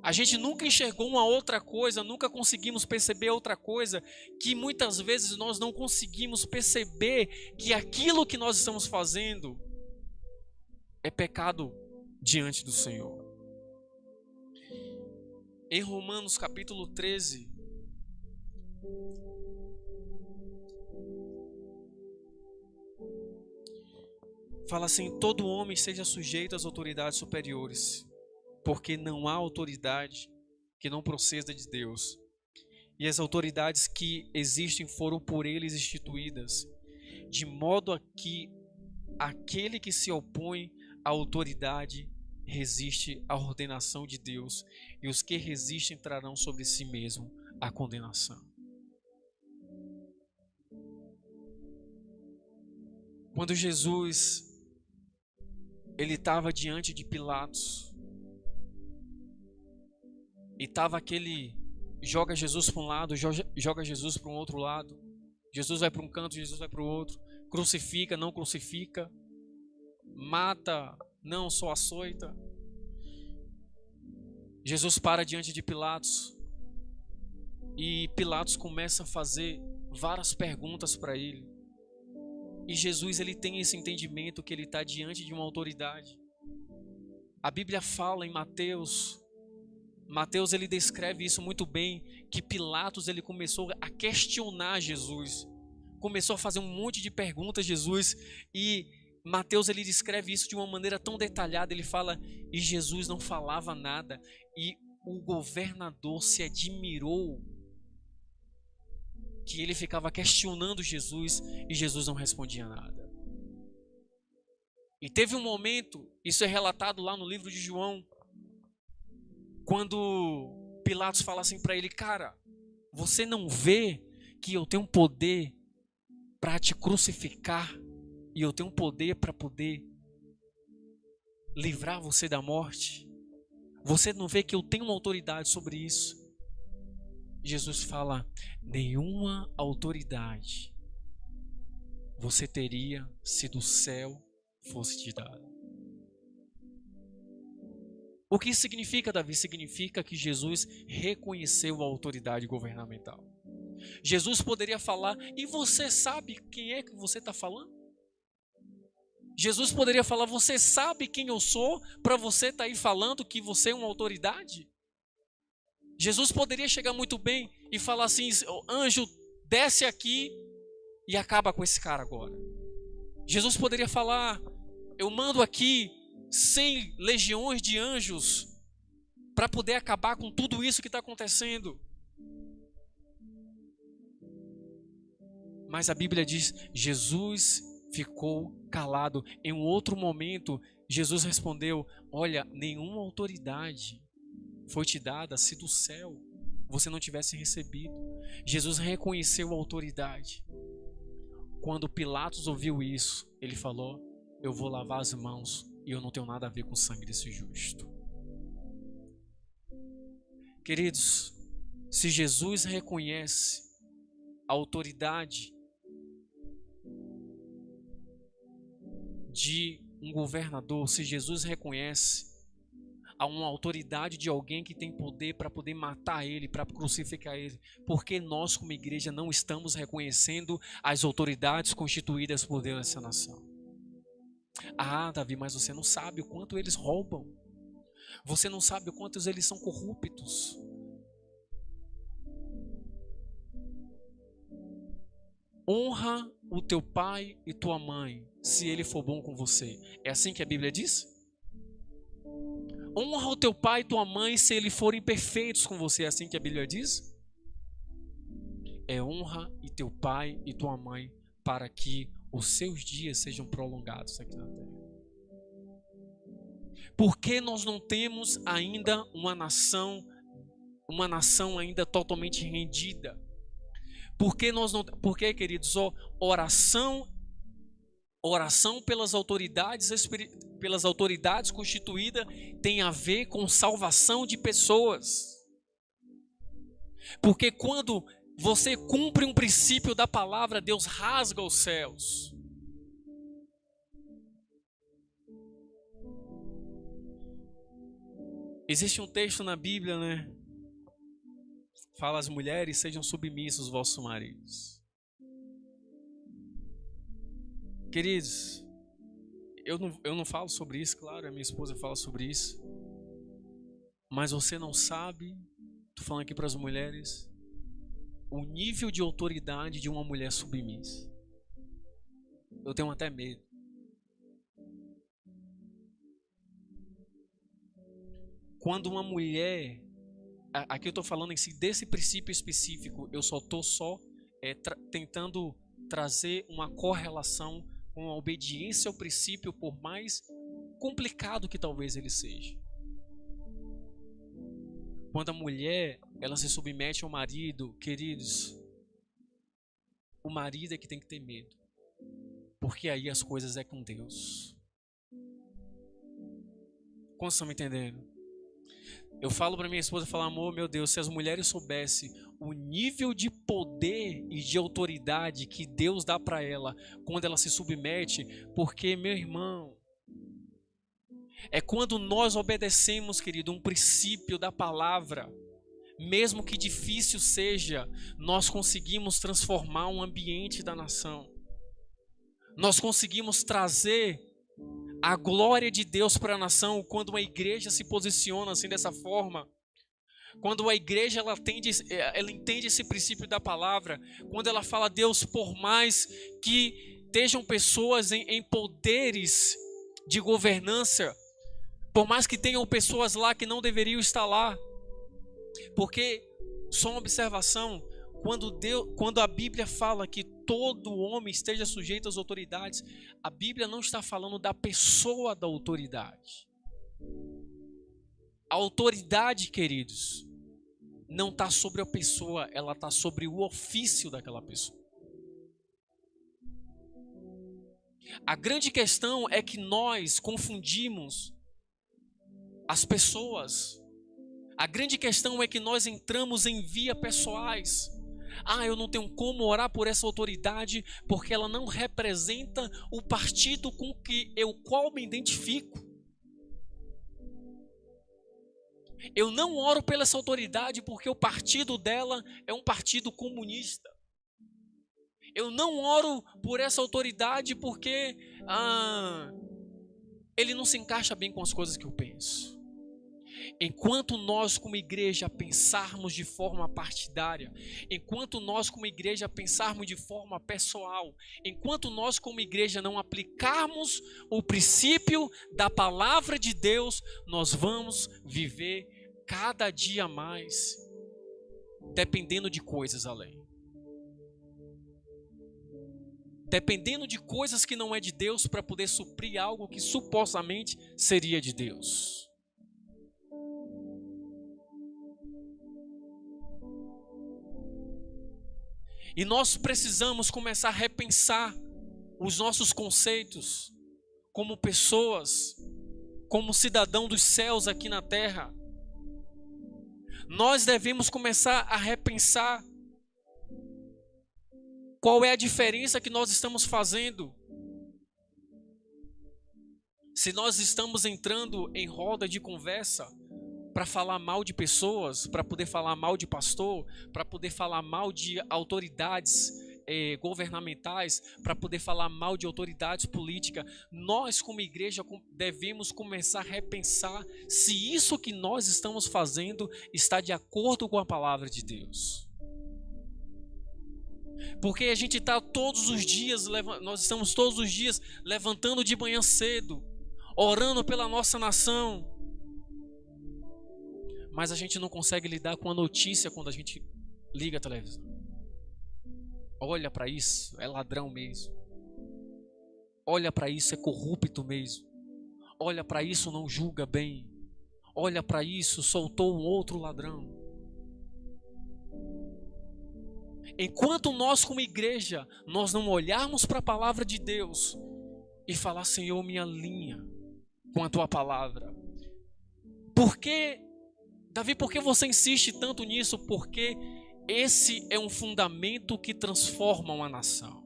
A gente nunca enxergou uma outra coisa, nunca conseguimos perceber outra coisa, que muitas vezes nós não conseguimos perceber que aquilo que nós estamos fazendo é pecado diante do Senhor. Em Romanos capítulo 13, fala assim: todo homem seja sujeito às autoridades superiores, porque não há autoridade que não proceda de Deus. E as autoridades que existem foram por eles instituídas, de modo a que aquele que se opõe à autoridade resiste à ordenação de Deus, e os que resistem trarão sobre si mesmo a condenação. Quando Jesus ele estava diante de Pilatos, e estava aquele, joga Jesus para um lado, joga Jesus para um outro lado. Jesus vai para um canto, Jesus vai para o outro. Crucifica, não crucifica. Mata, não, só açoita. Jesus para diante de Pilatos. E Pilatos começa a fazer várias perguntas para ele. E Jesus ele tem esse entendimento que ele está diante de uma autoridade. A Bíblia fala em Mateus ele descreve isso muito bem, que Pilatos ele começou a questionar Jesus, começou a fazer um monte de perguntas a Jesus, e Mateus ele descreve isso de uma maneira tão detalhada. Ele fala, e Jesus não falava nada, e o governador se admirou que ele ficava questionando Jesus e Jesus não respondia nada. E teve um momento, isso é relatado lá no livro de João, quando Pilatos fala assim para ele: cara, você não vê que eu tenho poder para te crucificar e eu tenho poder para poder livrar você da morte? Você não vê que eu tenho uma autoridade sobre isso? Jesus fala: nenhuma autoridade você teria se do céu fosse te dada. O que isso significa, Davi? Significa que Jesus reconheceu a autoridade governamental. Jesus poderia falar: e você sabe quem é que você está falando? Jesus poderia falar: você sabe quem eu sou para você estar aí falando que você é uma autoridade? Jesus poderia chegar muito bem e falar assim: anjo, desce aqui e acaba com esse cara agora. Jesus poderia falar: eu mando aqui 100 legiões de anjos para poder acabar com tudo isso que está acontecendo. Mas a Bíblia diz: Jesus ficou calado. Em um outro momento, Jesus respondeu: olha, nenhuma autoridade foi te dada se do céu você não tivesse recebido. Jesus reconheceu a autoridade. Quando Pilatos ouviu isso, ele falou: eu vou lavar as mãos e eu não tenho nada a ver com o sangue desse justo. Queridos, se Jesus reconhece a autoridade de um governador, se Jesus reconhece a uma autoridade de alguém que tem poder para poder matar ele, para crucificar ele, por que nós como igreja não estamos reconhecendo as autoridades constituídas por Deus nessa nação? Ah, Davi, mas você não sabe o quanto eles roubam. Você não sabe o quanto eles são corruptos. Honra o teu pai e tua mãe, se ele for bom com você. É assim que a Bíblia diz? Honra o teu pai e tua mãe, se eles forem perfeitos com você. É assim que a Bíblia diz? É honra e teu pai e tua mãe, para que os seus dias sejam prolongados aqui na terra. Por que nós não temos ainda uma nação ainda totalmente rendida? Por que nós não? Porque, queridos, oração pelas autoridades constituídas tem a ver com salvação de pessoas. Porque quando você cumpre um princípio da palavra, Deus rasga os céus. Existe um texto na Bíblia, né? Fala: as mulheres sejam submissas aos vossos maridos. Queridos, eu não falo sobre isso, claro, a minha esposa fala sobre isso. Mas você não sabe, estou falando aqui para as mulheres, o nível de autoridade de uma mulher submissa. Eu tenho até medo. Quando uma mulher, aqui eu estou falando em si desse princípio específico, eu só estou tentando trazer uma correlação com a obediência ao princípio, por mais complicado que talvez ele seja. Quando a mulher, ela se submete ao marido, queridos, o marido é que tem que ter medo, porque aí as coisas é com Deus. Como vocês estão me entendendo? Eu falo para minha esposa, falo: amor, meu Deus, se as mulheres soubessem o nível de poder e de autoridade que Deus dá para ela quando ela se submete, porque, meu irmão, é quando nós obedecemos, querido, um princípio da palavra, mesmo que difícil seja, nós conseguimos transformar um ambiente da nação. Nós conseguimos trazer a glória de Deus para a nação quando uma igreja se posiciona assim dessa forma. Quando a igreja ela entende esse princípio da palavra, quando ela fala: Deus, por mais que estejam pessoas em poderes de governança, por mais que tenham pessoas lá que não deveriam estar lá, porque, só uma observação, quando a Bíblia fala que todo homem esteja sujeito às autoridades, a Bíblia não está falando da pessoa da autoridade. A autoridade, queridos, não está sobre a pessoa, ela está sobre o ofício daquela pessoa. A grande questão é que nós confundimos as pessoas. A grande questão é que nós entramos em via pessoais. Ah, eu não tenho como orar por essa autoridade porque ela não representa o partido com qual me identifico. Eu não oro pela essa autoridade porque o partido dela é um partido comunista. Eu não oro por essa autoridade porque ele não se encaixa bem com as coisas que eu penso. Enquanto nós como igreja pensarmos de forma partidária, enquanto nós como igreja pensarmos de forma pessoal, enquanto nós como igreja não aplicarmos o princípio da palavra de Deus, nós vamos viver cada dia mais dependendo de coisas além. Dependendo de coisas que não é de Deus para poder suprir algo que supostamente seria de Deus. E nós precisamos começar a repensar os nossos conceitos como pessoas, como cidadão dos céus aqui na terra. Nós devemos começar a repensar qual é a diferença que nós estamos fazendo Se nós estamos entrando em roda de conversa para falar mal de pessoas, para poder falar mal de pastor, para poder falar mal de autoridades governamentais, para poder falar mal de autoridades políticas, nós como igreja devemos começar a repensar se isso que nós estamos fazendo está de acordo com a palavra de Deus. Porque a gente está todos os dias, nós estamos todos os dias levantando de manhã cedo, orando pela nossa nação, mas a gente não consegue lidar com a notícia quando a gente liga a televisão. Olha para isso, é ladrão mesmo. Olha para isso, é corrupto mesmo. Olha para isso, não julga bem. Olha para isso, soltou um outro ladrão. Enquanto nós como igreja, nós não olharmos para a palavra de Deus e falar, Senhor, me alinha com a tua palavra. Por que, Davi, por que você insiste tanto nisso? Porque esse é um fundamento que transforma uma nação.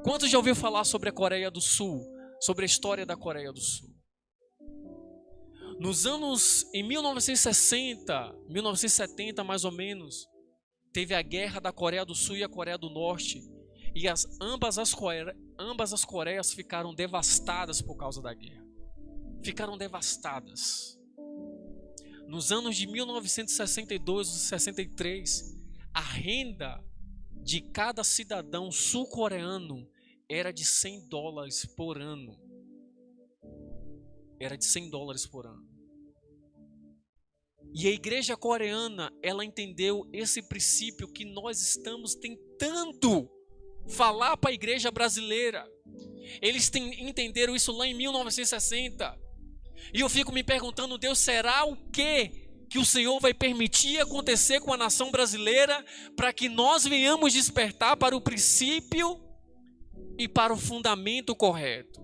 Quantos já ouviu falar sobre a Coreia do Sul? Sobre a história da Coreia do Sul? Nos anos, em 1960, 1970 mais ou menos, teve a guerra da Coreia do Sul e a Coreia do Norte. E ambas as Coreias ficaram devastadas por causa da guerra. Ficaram devastadas. Nos anos de 1962 e 63, a renda de cada cidadão sul-coreano era de $100 por ano. Era de $100 por ano. E a igreja coreana, ela entendeu esse princípio que nós estamos tentando falar para a igreja brasileira. Eles entenderam isso lá em 1960. E eu fico me perguntando, Deus, será o que o Senhor vai permitir acontecer com a nação brasileira para que nós venhamos despertar para o princípio e para o fundamento correto?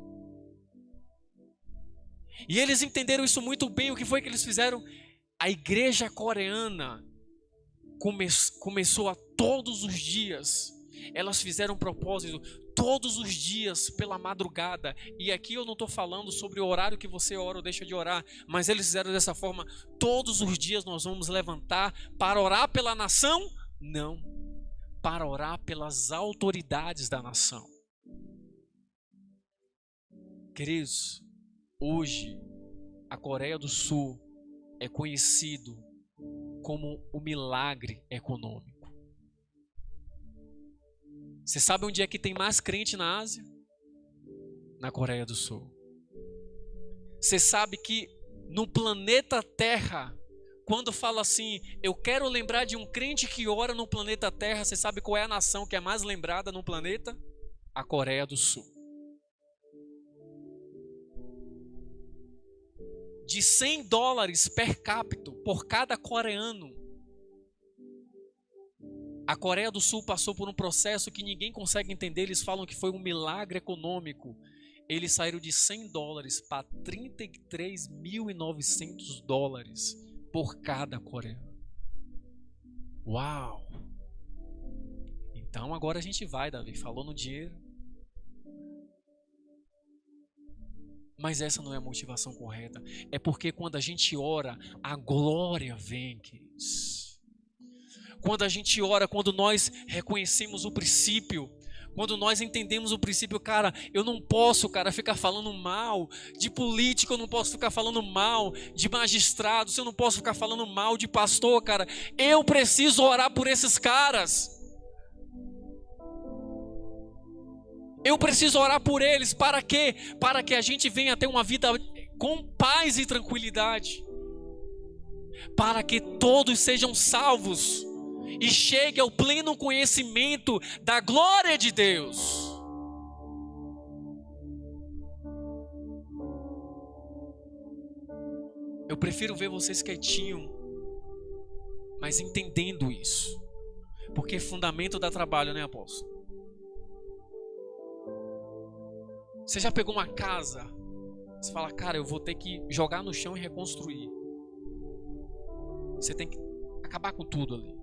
E eles entenderam isso muito bem. O que foi que eles fizeram? A igreja coreana começou a todos os dias. Elas fizeram um propósito todos os dias pela madrugada. E aqui eu não estou falando sobre o horário que você ora ou deixa de orar, mas eles fizeram dessa forma. Todos os dias nós vamos levantar para orar pela nação? Não, para orar pelas autoridades da nação. Queridos, hoje a Coreia do Sul é conhecido como o milagre econômico. Você sabe onde é que tem mais crente na Ásia? Na Coreia do Sul. Você sabe que no planeta Terra, quando fala assim, eu quero lembrar de um crente que ora no planeta Terra, você sabe qual é a nação que é mais lembrada no planeta? A Coreia do Sul. De $100 per capita por cada coreano. A Coreia do Sul passou por um processo que ninguém consegue entender. Eles falam que foi um milagre econômico. Eles saíram de $100 para $33.900 por cada coreano. Uau! Então agora a gente vai, Davi, falou no dinheiro. Mas essa não é a motivação correta. É porque quando a gente ora, a glória vem, queridos. Quando a gente ora, quando nós reconhecemos o princípio, quando nós entendemos o princípio, cara, eu não posso, ficar falando mal de político, eu não posso ficar falando mal de magistrados, eu não posso ficar falando mal de pastor, eu preciso orar por esses caras. Eu preciso orar por eles, para quê? Para que a gente venha ter uma vida com paz e tranquilidade. Para que todos sejam salvos e chegue ao pleno conhecimento da glória de Deus. Eu prefiro ver vocês quietinhos, mas entendendo isso. Porque fundamento dá trabalho, né, apóstolo? Você já pegou uma casa, você fala, eu vou ter que jogar no chão e reconstruir. Você tem que acabar com tudo ali.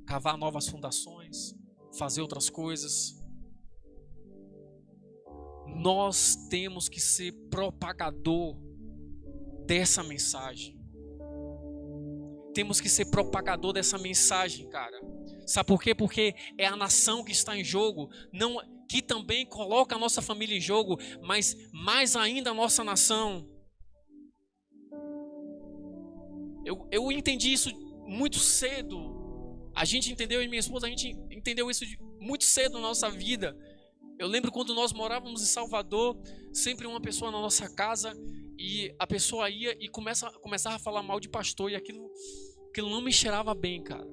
Cavar novas fundações, fazer outras coisas. nós temos que ser propagador dessa mensagem. Temos que ser propagador dessa mensagem, cara. Sabe por quê? Porque é a nação que está em jogo, não, que também coloca a nossa família em jogo, mas mais ainda a nossa nação. Eu entendi isso muito cedo. A gente entendeu, eu e minha esposa, a gente entendeu isso muito cedo na nossa vida. Eu lembro quando nós morávamos em Salvador, sempre uma pessoa na nossa casa, e a pessoa ia e começava a falar mal de pastor, e aquilo não me cheirava bem, cara.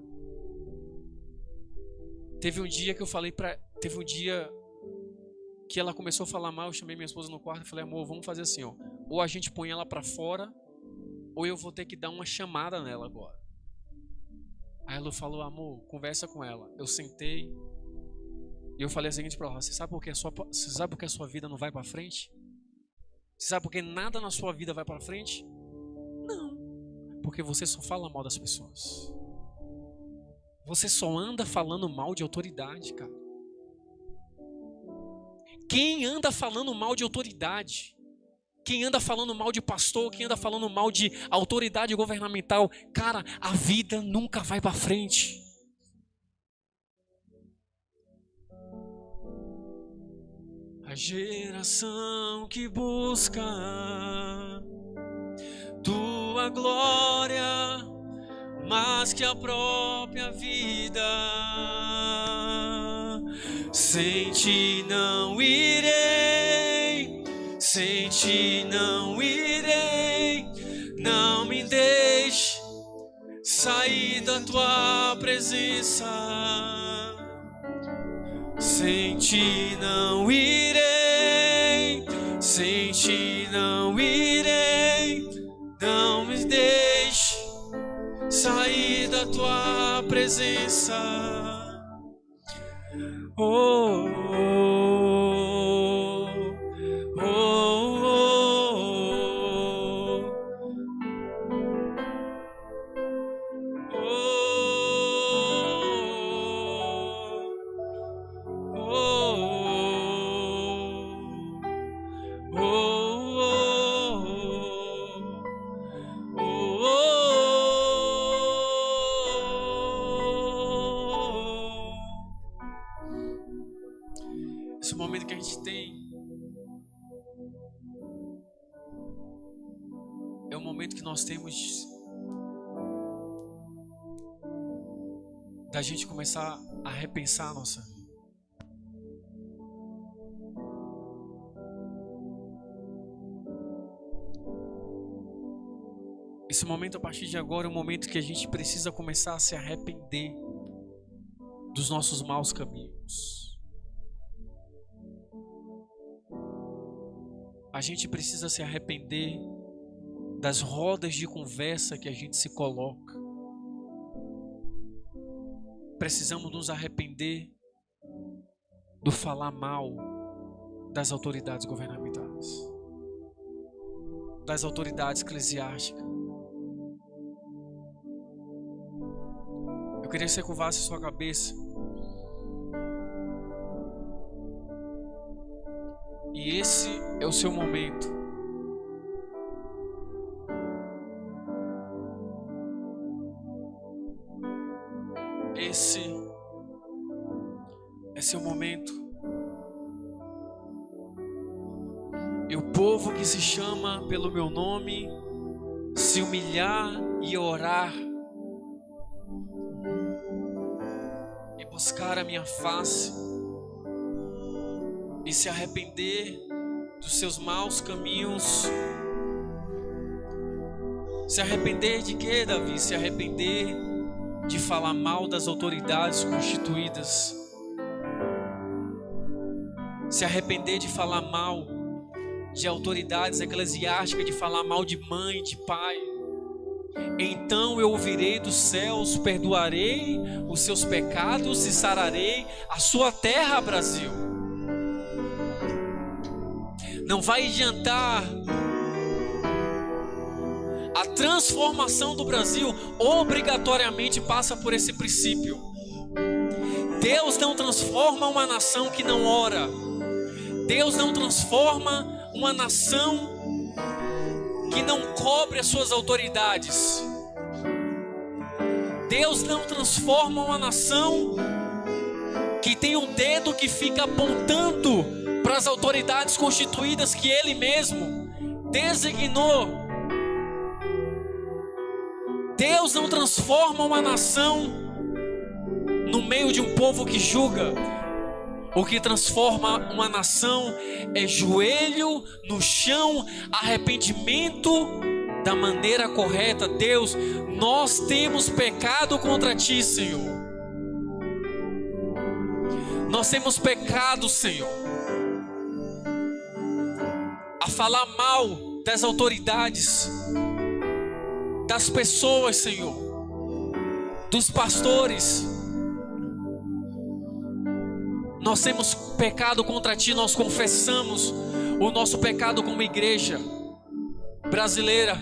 Teve um dia que ela começou a falar mal, eu chamei minha esposa no quarto e falei: amor, vamos fazer assim, ó. Ou a gente põe ela pra fora, ou eu vou ter que dar uma chamada nela agora. Aí ela falou: amor, conversa com ela. Eu sentei e eu falei o seguinte pra ela: você sabe por que a sua vida não vai pra frente? Você sabe por que nada na sua vida vai pra frente? Não. Porque você só fala mal das pessoas. Você só anda falando mal de autoridade, cara. Quem anda falando mal de autoridade, quem anda falando mal de pastor, quem anda falando mal de autoridade governamental, cara, a vida nunca vai pra frente. A geração que busca tua glória mais que a própria vida, sem ti não irei, sem ti não irei, não me deixe sair da tua presença, sem ti não irei, sem ti não irei, não me deixe sair da tua presença. Oh, oh, oh, oh, oh, esse momento que a gente tem é um momento que nós temos da gente começar a repensar a nossa vida. Esse momento, a partir de agora, é um momento que a gente precisa começar a se arrepender dos nossos maus caminhos. A gente precisa se arrepender das rodas de conversa que a gente se coloca. Precisamos nos arrepender do falar mal das autoridades governamentais, das autoridades eclesiásticas. Eu queria que você curvasse sua cabeça. E esse é o seu momento. Esse é seu momento. E o povo que se chama pelo meu nome se humilhar e orar e buscar a minha face e se arrepender dos seus maus caminhos. Se arrepender de quê, Davi? Se arrepender de falar mal das autoridades constituídas. Se arrepender de falar mal de autoridades eclesiásticas, de falar mal de mãe, de pai. Então eu ouvirei dos céus, perdoarei os seus pecados e sararei a sua terra, Brasil. Não vai adiantar. A transformação do Brasil obrigatoriamente passa por esse princípio. Deus não transforma uma nação que não ora. Deus não transforma uma nação que não cobre as suas autoridades. Deus não transforma uma nação que tem um dedo que fica apontando para as autoridades constituídas que Ele mesmo designou. Deus não transforma uma nação no meio de um povo que julga. O que transforma uma nação é joelho no chão, arrependimento da maneira correta. Deus, nós temos pecado contra Ti, Senhor. Nós temos pecado, Senhor, a falar mal das autoridades, das pessoas, Senhor, dos pastores. Nós temos pecado contra Ti, nós confessamos o nosso pecado como igreja brasileira.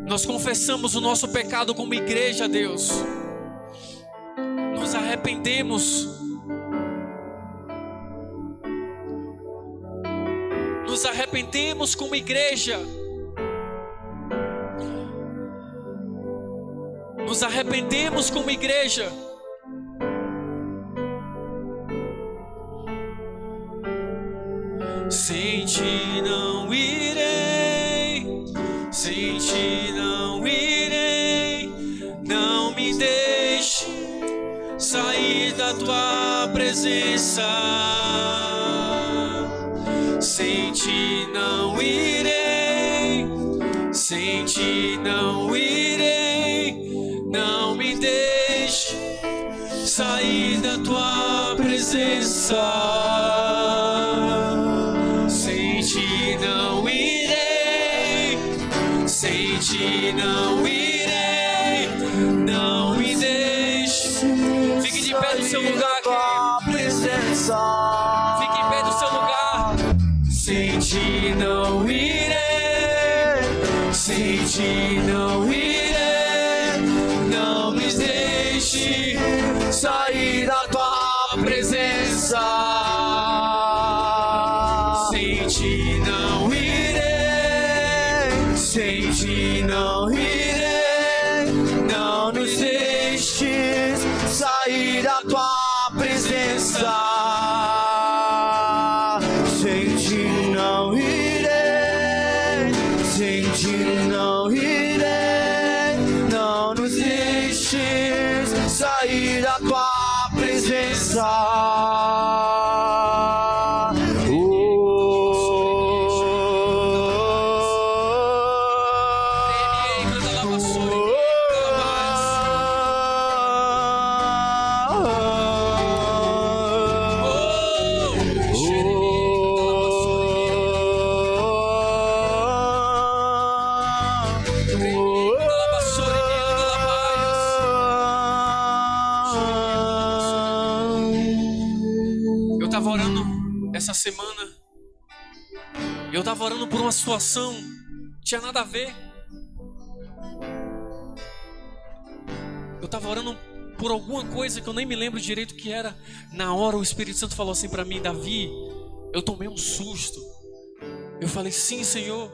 Nós confessamos o nosso pecado como igreja, Deus. Nos arrependemos. Nos arrependemos como igreja. Nos arrependemos como igreja. Sem Ti não irei, sem Ti não irei. Não me deixe sair da Tua presença. Sem Ti não irei, sem Ti não irei. Não me deixe sair da Tua presença. Sem Ti não irei, sem Ti não irei. Não me deixe. Fique de pé no seu lugar, querido. Fique em pé no seu lugar. Sem Ti não irei, sem Ti não irei. Não me deixe sair da Tua presença. Sem Ti não irei, sem Ti não irei. Não nos deixes sair da Tua presença. Sem Ti não irei, sem Ti não irei. Não nos deixes sair da Tua presença. Essa semana eu estava orando por uma situação, não tinha nada a ver. Eu estava orando por alguma coisa que eu nem me lembro direito o que era. Na hora o Espírito Santo falou assim para mim: Davi, eu tomei um susto. Eu falei: sim, Senhor.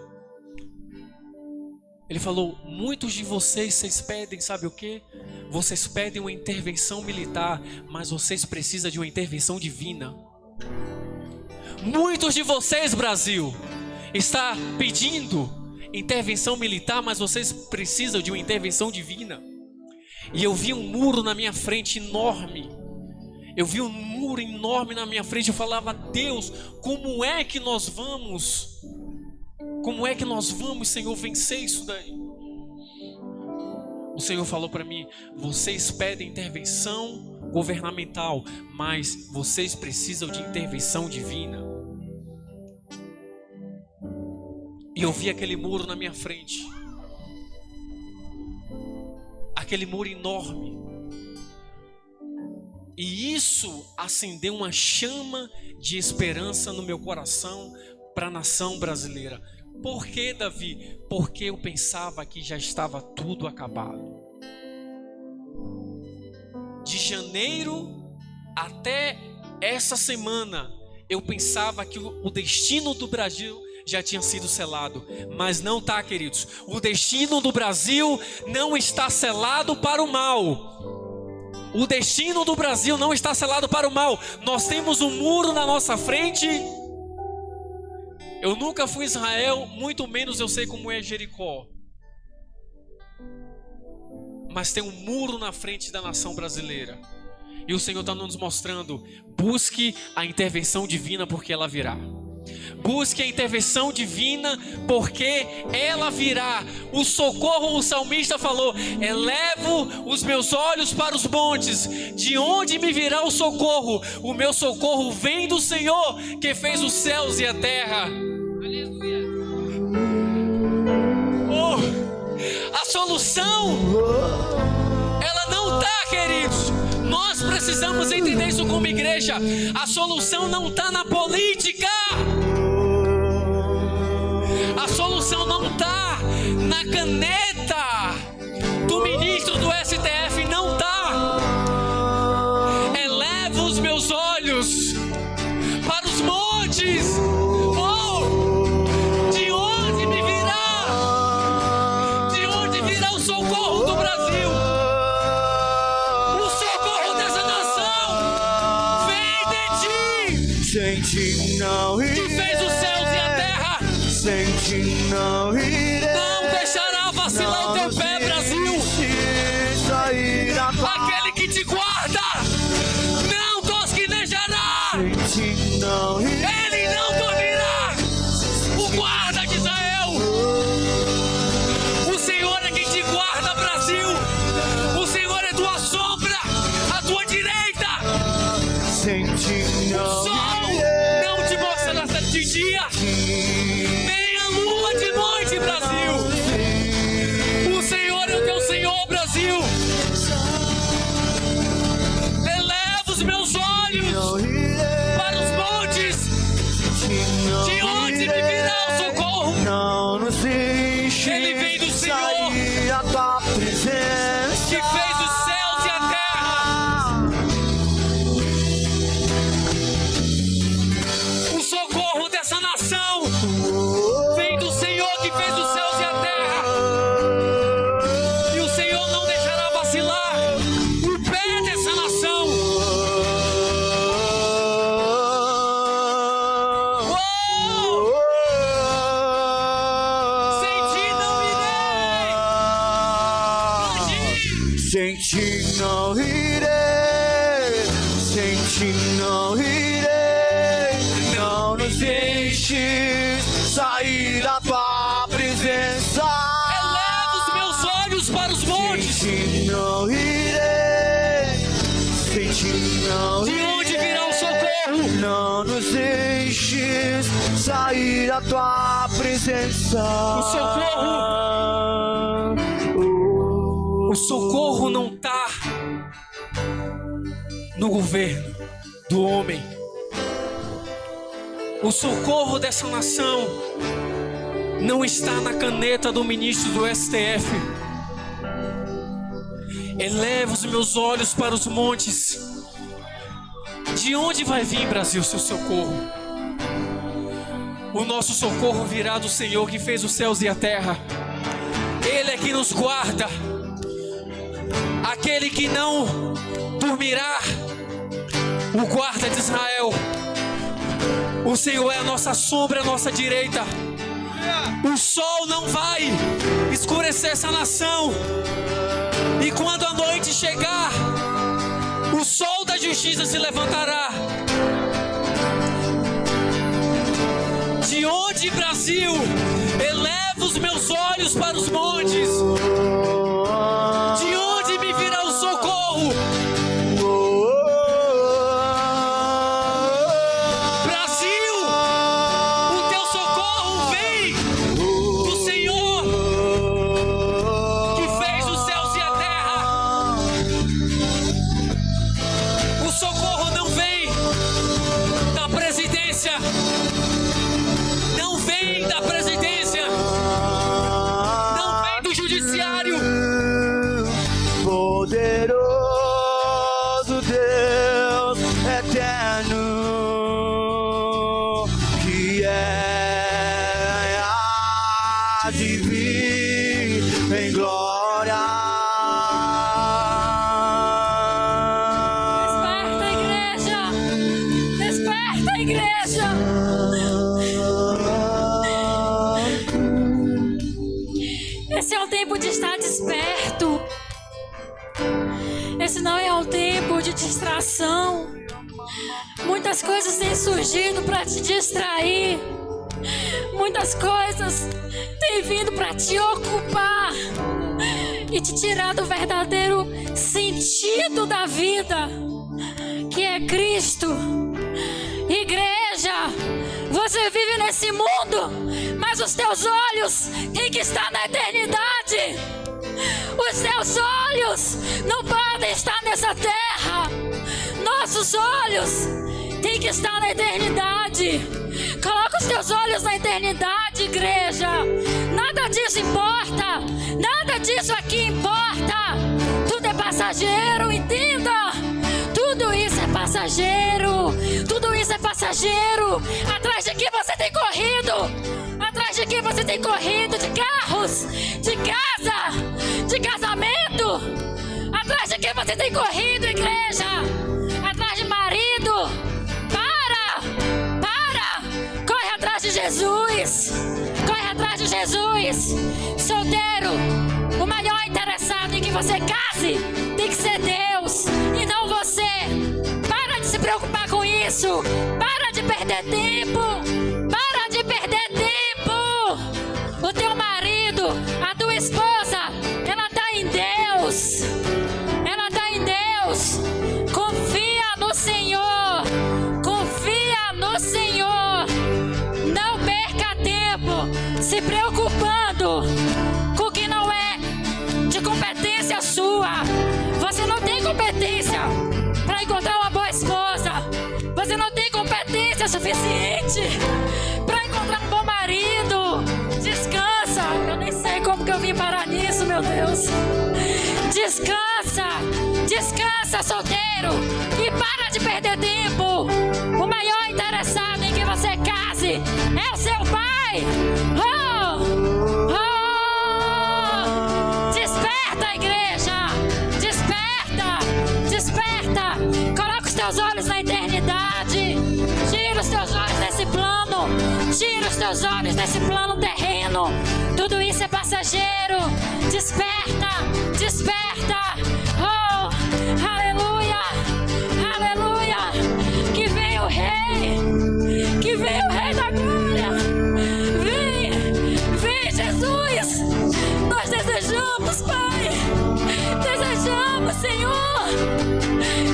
Ele falou: muitos de vocês pedem, sabe o que? Vocês pedem uma intervenção militar, mas vocês precisam de uma intervenção divina. Muitos de vocês, Brasil, está pedindo intervenção militar, mas vocês precisam de uma intervenção divina. E eu vi um muro na minha frente enorme. Eu vi um muro enorme na minha frente. Eu falava: Deus, como é que nós vamos? Como é que nós vamos, Senhor, vencer isso daí? O Senhor falou para mim: vocês pedem intervenção governamental, mas vocês precisam de intervenção divina. E eu vi aquele muro na minha frente, aquele muro enorme, e isso acendeu uma chama de esperança no meu coração para a nação brasileira. Por que, Davi? Porque eu pensava que já estava tudo acabado. De janeiro até essa semana, eu pensava que o destino do Brasil já tinha sido selado, mas não está, queridos. O destino do Brasil não está selado para o mal. O destino do Brasil não está selado para o mal. Nós temos um muro na nossa frente. Eu nunca fui a Israel, muito menos eu sei como é Jericó. Mas tem um muro na frente da nação brasileira. E o Senhor está nos mostrando: busque a intervenção divina, porque ela virá. Busque a intervenção divina, porque ela virá. O socorro, o salmista falou: elevo os meus olhos para os montes, de onde me virá o socorro? O meu socorro vem do Senhor, que fez os céus e a terra. Aleluia. A solução, ela não está, queridos. Nós precisamos entender isso como igreja. A solução não está na política. A solução não está na caneta do ministro do STF. Não está. Eleva os meus olhos para os montes. De onde me virá? De onde virá o socorro do Brasil? O socorro dessa nação vem de ti. Sem ti não irei. Que fez os céus e a terra. Sem ti não irei. Não deixará vacilar o teu pé, Brasil. Aquele que te guarda não tosquenejará. Sem ti não irei. Ele não dormirá. O guarda de Israel. O Senhor é quem te guarda, Brasil. O Senhor é tua sombra, a tua direita. Sem ti O não sol irei. não te mostrará de dia, nem a lua de noite, Brasil. O Senhor é o teu Senhor, Brasil. Eleva os meus olhos Não irei. para os montes, de onde me virá o socorro? Não nos deixe Ele vem do Senhor, sair a tua presença. que fez os céus e a terra. O socorro dessa nação vem do Senhor, que fez os céus e a terra. E o Senhor não deixará vacilar o pé dessa nação. Sem ti não irei. Sem ti não irei. Sem ti não irei. Não nos deixes sair da tua presença. Eleva os meus olhos para os montes. Sem ti não irei. Sem ti não De irei. onde virá o socorro? Não nos deixes sair da tua presença. O socorro não está no governo do homem. O socorro dessa nação não está na caneta do ministro do STF. Eleva os meus olhos para os montes. De onde vai vir, Brasil, seu socorro? O nosso socorro virá do Senhor, que fez os céus e a terra. Ele é que nos guarda. Aquele que não dormirá, o guarda de Israel. O Senhor é a nossa sombra, a nossa direita. O sol não vai escurecer essa nação. E quando a noite chegar, o sol da justiça se levantará. De onde, Brasil? Eleva os meus olhos para os montes. De onde me virá o socorro? Brasil, o teu socorro vem do Senhor, que fez os céus e a terra. O socorro não vem da presidência, não vem da presidência, não vem do judiciário, de vir em glória. Desperta, igreja! Desperta, igreja! Esse é o tempo de estar desperto. Esse não é o tempo de distração. Muitas coisas têm surgido para te distrair. Muitas coisas têm vindo para te ocupar e te tirar do verdadeiro sentido da vida, que é Cristo. Igreja, você vive nesse mundo, mas os teus olhos têm que estar na eternidade. Os teus olhos não podem estar nessa terra. Nossos olhos têm que estar na eternidade. Coloca os teus olhos na eternidade, igreja. Nada disso importa. Nada disso aqui importa. Tudo é passageiro, entenda. Tudo isso é passageiro. Tudo isso é passageiro. Atrás de que você tem corrido? Atrás de que você tem corrido? De carros, de casa, de casamento. Atrás de que você tem corrido, igreja? Atrás de marido. Corre atrás de Jesus. Corre atrás de Jesus. Solteiro, o maior interessado em que você case tem que ser Deus e não você. Para de se preocupar com isso. Para de perder tempo. Para de perder tempo. O teu marido, a tua esposa, ela está em Deus. Ela está em Deus. Confia no Senhor. Confia no Senhor. Não perca tempo se preocupando com o que não é de competência sua. Você não tem competência para encontrar uma boa esposa. Você não tem competência suficiente para encontrar um bom marido. Descansa. Eu nem sei como que eu vim parar nisso, meu Deus. Descansa. Descansa, solteiro. E para de perder tempo. O maior interessado em que você case é o seu pai. Desperta, igreja. Desperta. Desperta. Coloca os teus olhos na eternidade. Tira os teus olhos desse plano. Tira os teus olhos desse plano terreno. Tudo isso é passageiro. Desperta. Desperta. Oh, aleluia. Aleluia. Que vem o Rei. Que vem o Rei da Glória. Vem. Vem, Jesus. Nós desejamos, Pai. Desejamos, Senhor.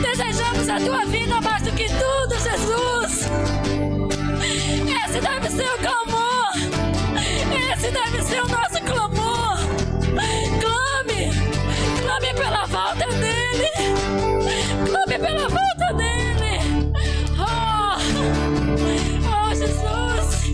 Desejamos a tua vida mais do que tudo, Jesus. Esse deve ser o clamor. Esse deve ser o nosso clamor. Clame. Clame pela volta dele. Clame pela volta dele. Oh, Jesus.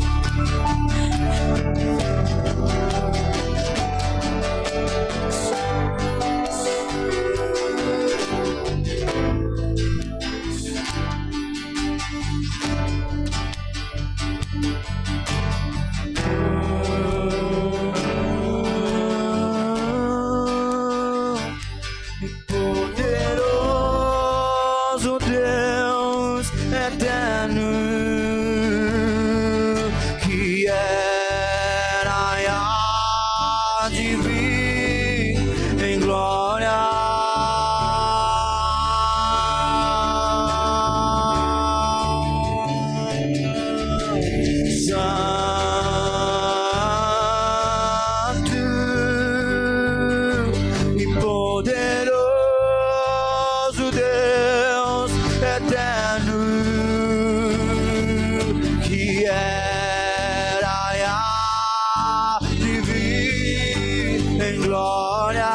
Poderoso Deus eterno, que era e há de vir em glória. Santo e poderoso Deus eterno, que era e há de vir em glória.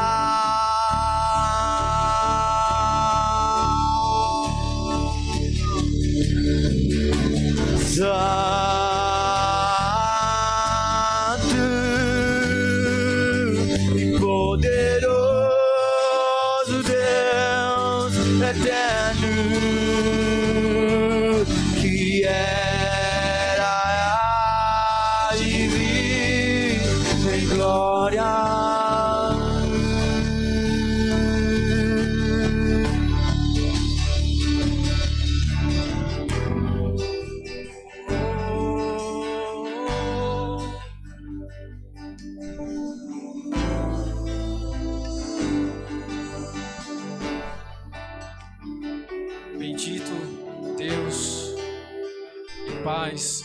Santo e poderoso Deus eterno, que era e há de vir em glória. Bendito Deus e paz,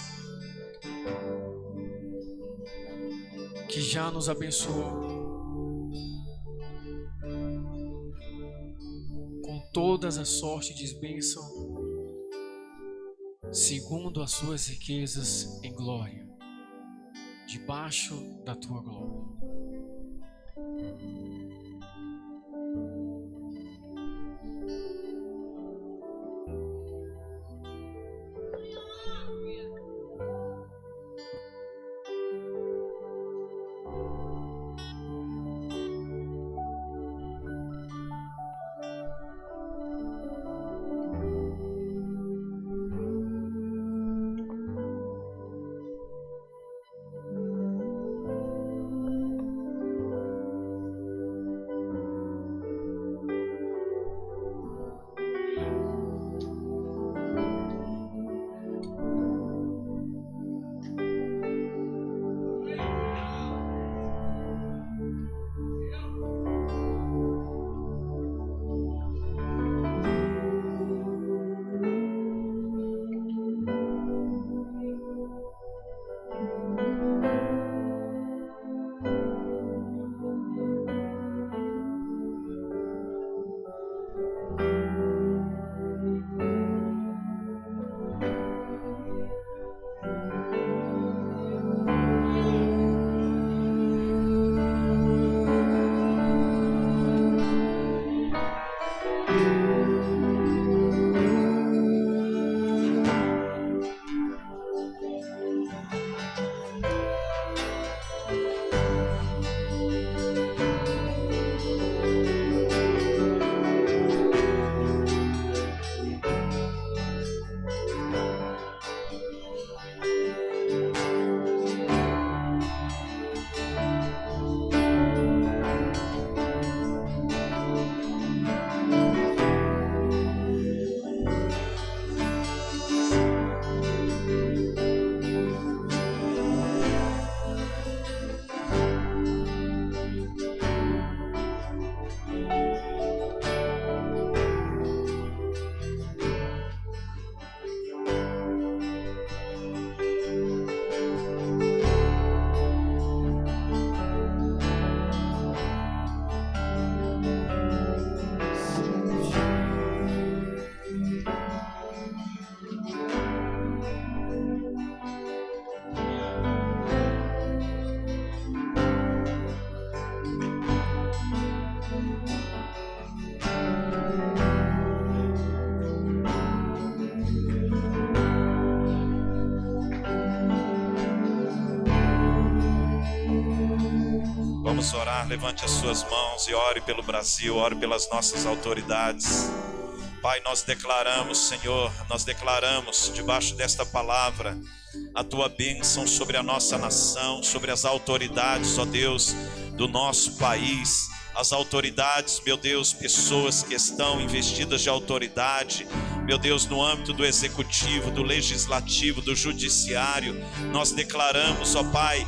que já nos abençoou com todas as sortes de bênção, segundo as suas riquezas em glória, debaixo da tua glória. Vamos orar, levante as suas mãos e ore pelo Brasil, ore pelas nossas autoridades. Pai, nós declaramos, Senhor, nós declaramos debaixo desta palavra a tua bênção sobre a nossa nação, sobre as autoridades, ó Deus, do nosso país. As autoridades, meu Deus, pessoas que estão investidas de autoridade, meu Deus, no âmbito do executivo, do legislativo, do judiciário. Nós declaramos, ó Pai,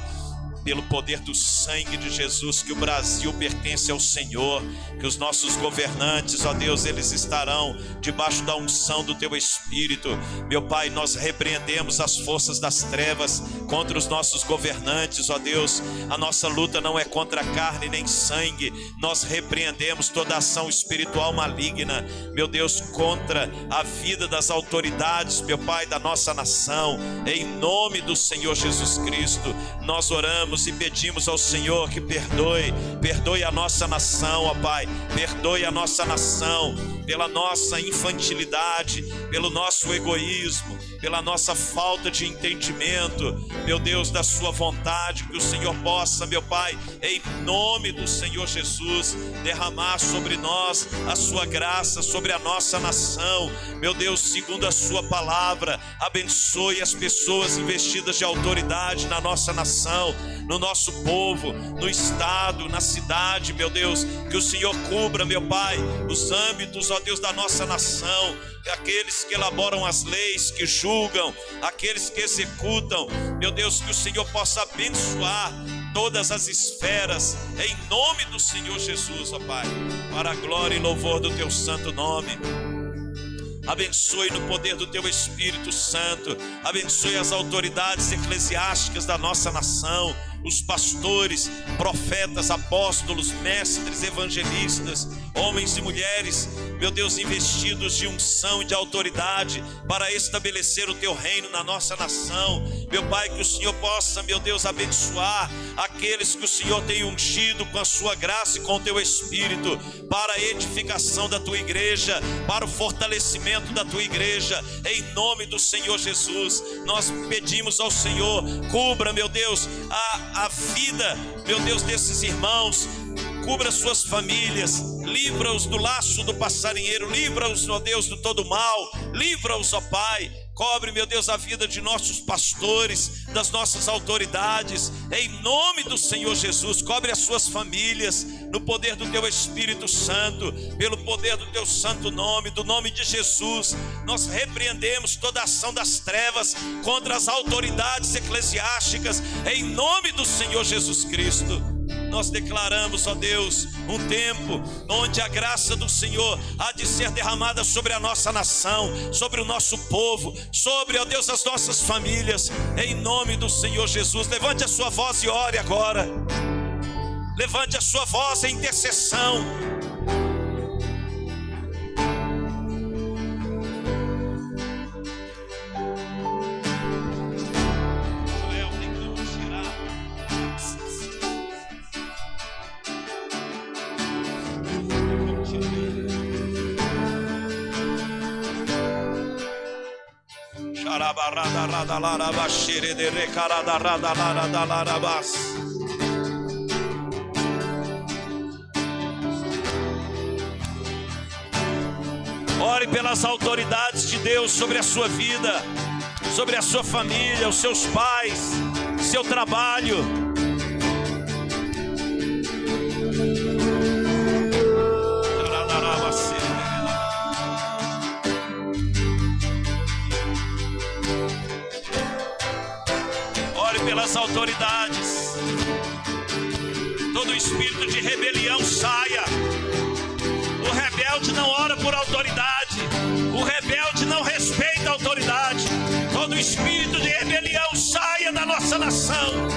pelo poder do sangue de Jesus, que o Brasil pertence ao Senhor, que os nossos governantes, ó Deus, eles estarão debaixo da unção do Teu Espírito. Meu Pai, nós repreendemos as forças das trevas contra os nossos governantes, ó Deus. A nossa luta não é contra carne nem sangue, nós repreendemos toda ação espiritual maligna, meu Deus, contra a vida das autoridades, meu Pai, da nossa nação. Em nome do Senhor Jesus Cristo, nós oramos e pedimos ao Senhor que perdoe a nossa nação, ó Pai, perdoe a nossa nação, pela nossa infantilidade, pelo nosso egoísmo, pela nossa falta de entendimento, meu Deus, da sua vontade, que o Senhor possa, meu Pai, em nome do Senhor Jesus, derramar sobre nós a sua graça, sobre a nossa nação, meu Deus, segundo a sua palavra. Abençoe as pessoas investidas de autoridade na nossa nação, no nosso povo, no estado, na cidade, meu Deus, que o Senhor cubra, meu Pai, os âmbitos, ó Deus, da nossa nação, aqueles que elaboram as leis, que julgam, aqueles que executam, meu Deus, que o Senhor possa abençoar todas as esferas, em nome do Senhor Jesus, ó Pai, para a glória e louvor do teu santo nome. Abençoe no poder do teu Espírito Santo, abençoe as autoridades eclesiásticas da nossa nação, os pastores, profetas, apóstolos, mestres, evangelistas, homens e mulheres, meu Deus, investidos de unção e de autoridade para estabelecer o teu reino na nossa nação. Meu Pai, que o Senhor possa, meu Deus, abençoar aqueles que o Senhor tem ungido com a sua graça e com o teu Espírito, para a edificação da tua igreja, para o fortalecimento da tua igreja, em nome do Senhor Jesus. Nós pedimos ao Senhor, cubra, meu Deus, a vida, meu Deus, desses irmãos, cubra suas famílias, livra-os do laço do passarinheiro, livra-os, ó Deus, do todo mal, livra-os, ó Pai. Cobre, meu Deus, a vida de nossos pastores, das nossas autoridades, em nome do Senhor Jesus. Cobre as suas famílias, no poder do teu Espírito Santo, pelo poder do teu santo nome, do nome de Jesus. Nós repreendemos toda ação das trevas contra as autoridades eclesiásticas, em nome do Senhor Jesus Cristo. Nós declaramos, ó Deus, um tempo onde a graça do Senhor há de ser derramada sobre a nossa nação, sobre o nosso povo, sobre, ó Deus, as nossas famílias, em nome do Senhor Jesus. Levante a sua voz e ore agora. Levante a sua voz em intercessão. Ore pelas autoridades de Deus sobre a sua vida, sobre a sua família, os seus pais, seu trabalho. Pelas autoridades, todo espírito de rebelião saia. O rebelde não ora por autoridade, o rebelde não respeita a autoridade. Todo espírito de rebelião saia da nossa nação.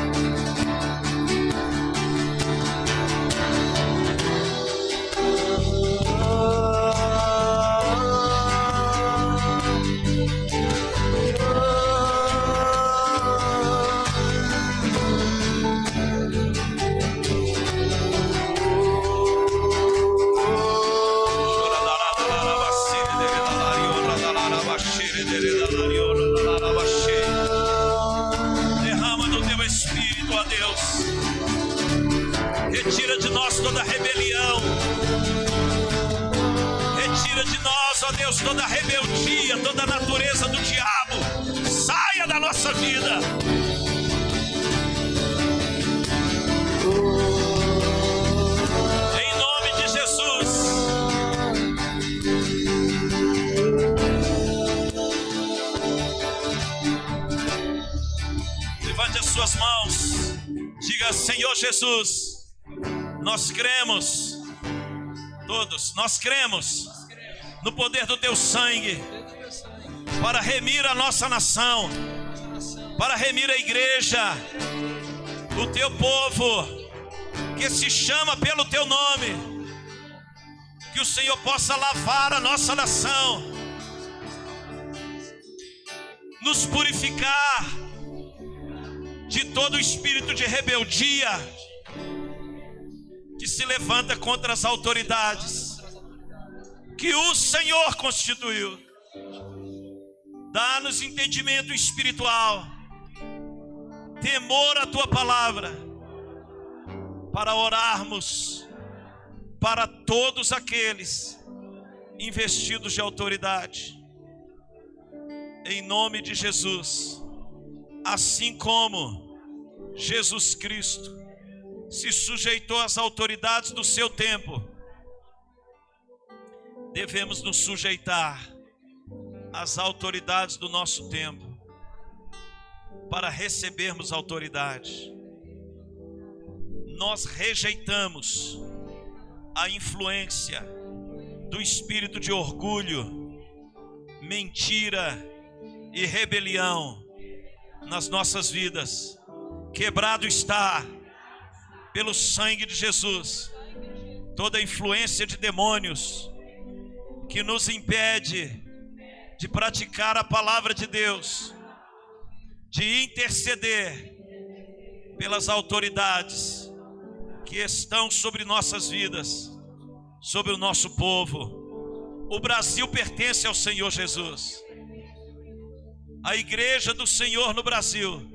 Derrama do teu Espírito, ó Deus. Retira de nós toda rebelião. Retira de nós, ó Deus, toda rebeldia, toda natureza do diabo. Saia da nossa vida. Em nome de Jesus. Levante as suas mãos, diga: Senhor Jesus, nós cremos, todos, nós cremos no poder do teu sangue para remir a nossa nação, para remir a igreja, o teu povo que se chama pelo teu nome. Que o Senhor possa lavar a nossa nação, nos purificar de todo espírito de rebeldia que se levanta contra as autoridades. que o Senhor constituiu. Dá-nos entendimento espiritual, temor à tua palavra, para orarmos para todos aqueles investidos de autoridade, em nome de Jesus. Assim como Jesus Cristo se sujeitou às autoridades do seu tempo, devemos nos sujeitar às autoridades do nosso tempo, para recebermos autoridade. Nós rejeitamos a influência do espírito de orgulho, mentira e rebelião nas nossas vidas. Quebrado está, pelo sangue de Jesus, toda influência de demônios que nos impede de praticar a palavra de Deus, de interceder pelas autoridades que estão sobre nossas vidas, sobre o nosso povo. O Brasil pertence ao Senhor Jesus. A igreja do Senhor no Brasil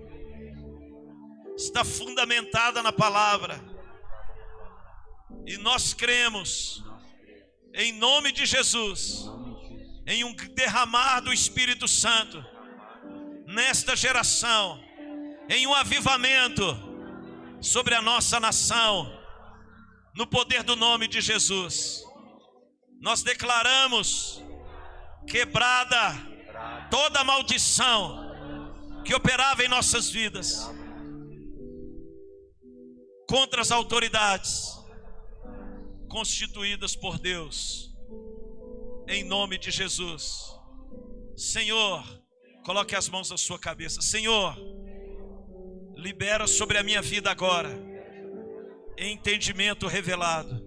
está fundamentada na palavra, e nós cremos, em nome de Jesus, em um derramar do Espírito Santo nesta geração, em um avivamento sobre a nossa nação, no poder do nome de Jesus. Nós declaramos quebrada toda maldição que operava em nossas vidas contra as autoridades constituídas por Deus, em nome de Jesus. Senhor, coloque as mãos na sua cabeça. Senhor, libera sobre a minha vida agora entendimento revelado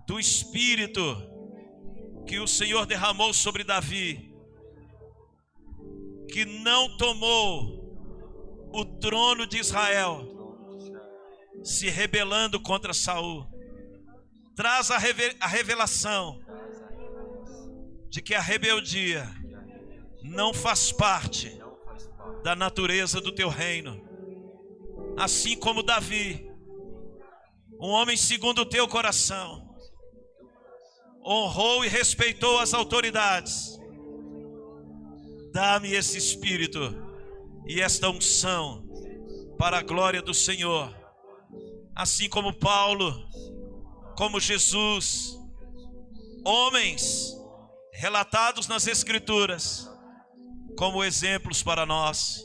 do Espírito que o Senhor derramou sobre Davi, que não tomou o trono de Israel, se rebelando contra Saul. Traz a revelação de que a rebeldia não faz parte da natureza do teu reino. Assim como Davi, um homem segundo o teu coração, honrou e respeitou as autoridades. Dá-me esse espírito e esta unção para a glória do Senhor. Assim como Paulo, como Jesus, homens relatados nas Escrituras como exemplos para nós.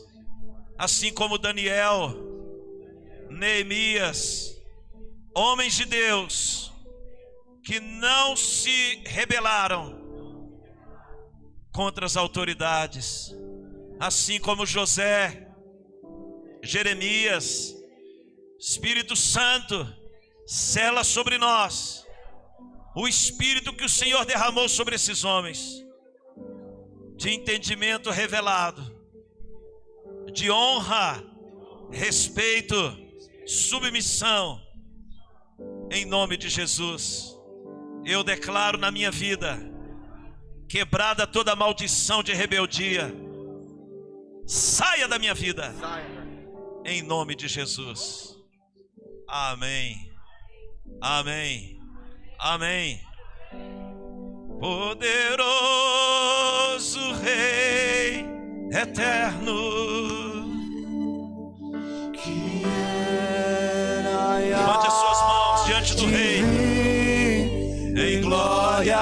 Assim como Daniel, Neemias, homens de Deus que não se rebelaram contra as autoridades. Assim como José, Jeremias, Espírito Santo, sela sobre nós o Espírito que o Senhor derramou sobre esses homens, de entendimento revelado, de honra, respeito, submissão, em nome de Jesus. Eu declaro na minha vida, quebrada toda maldição de rebeldia, saia da minha vida, em nome de Jesus. Amém, amém, amém. Poderoso Rei eterno, levante as suas mãos diante do Rei em glória.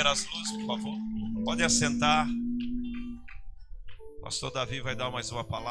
As luzes, por favor. Pode assentar. Pastor Davi vai dar mais uma palavra.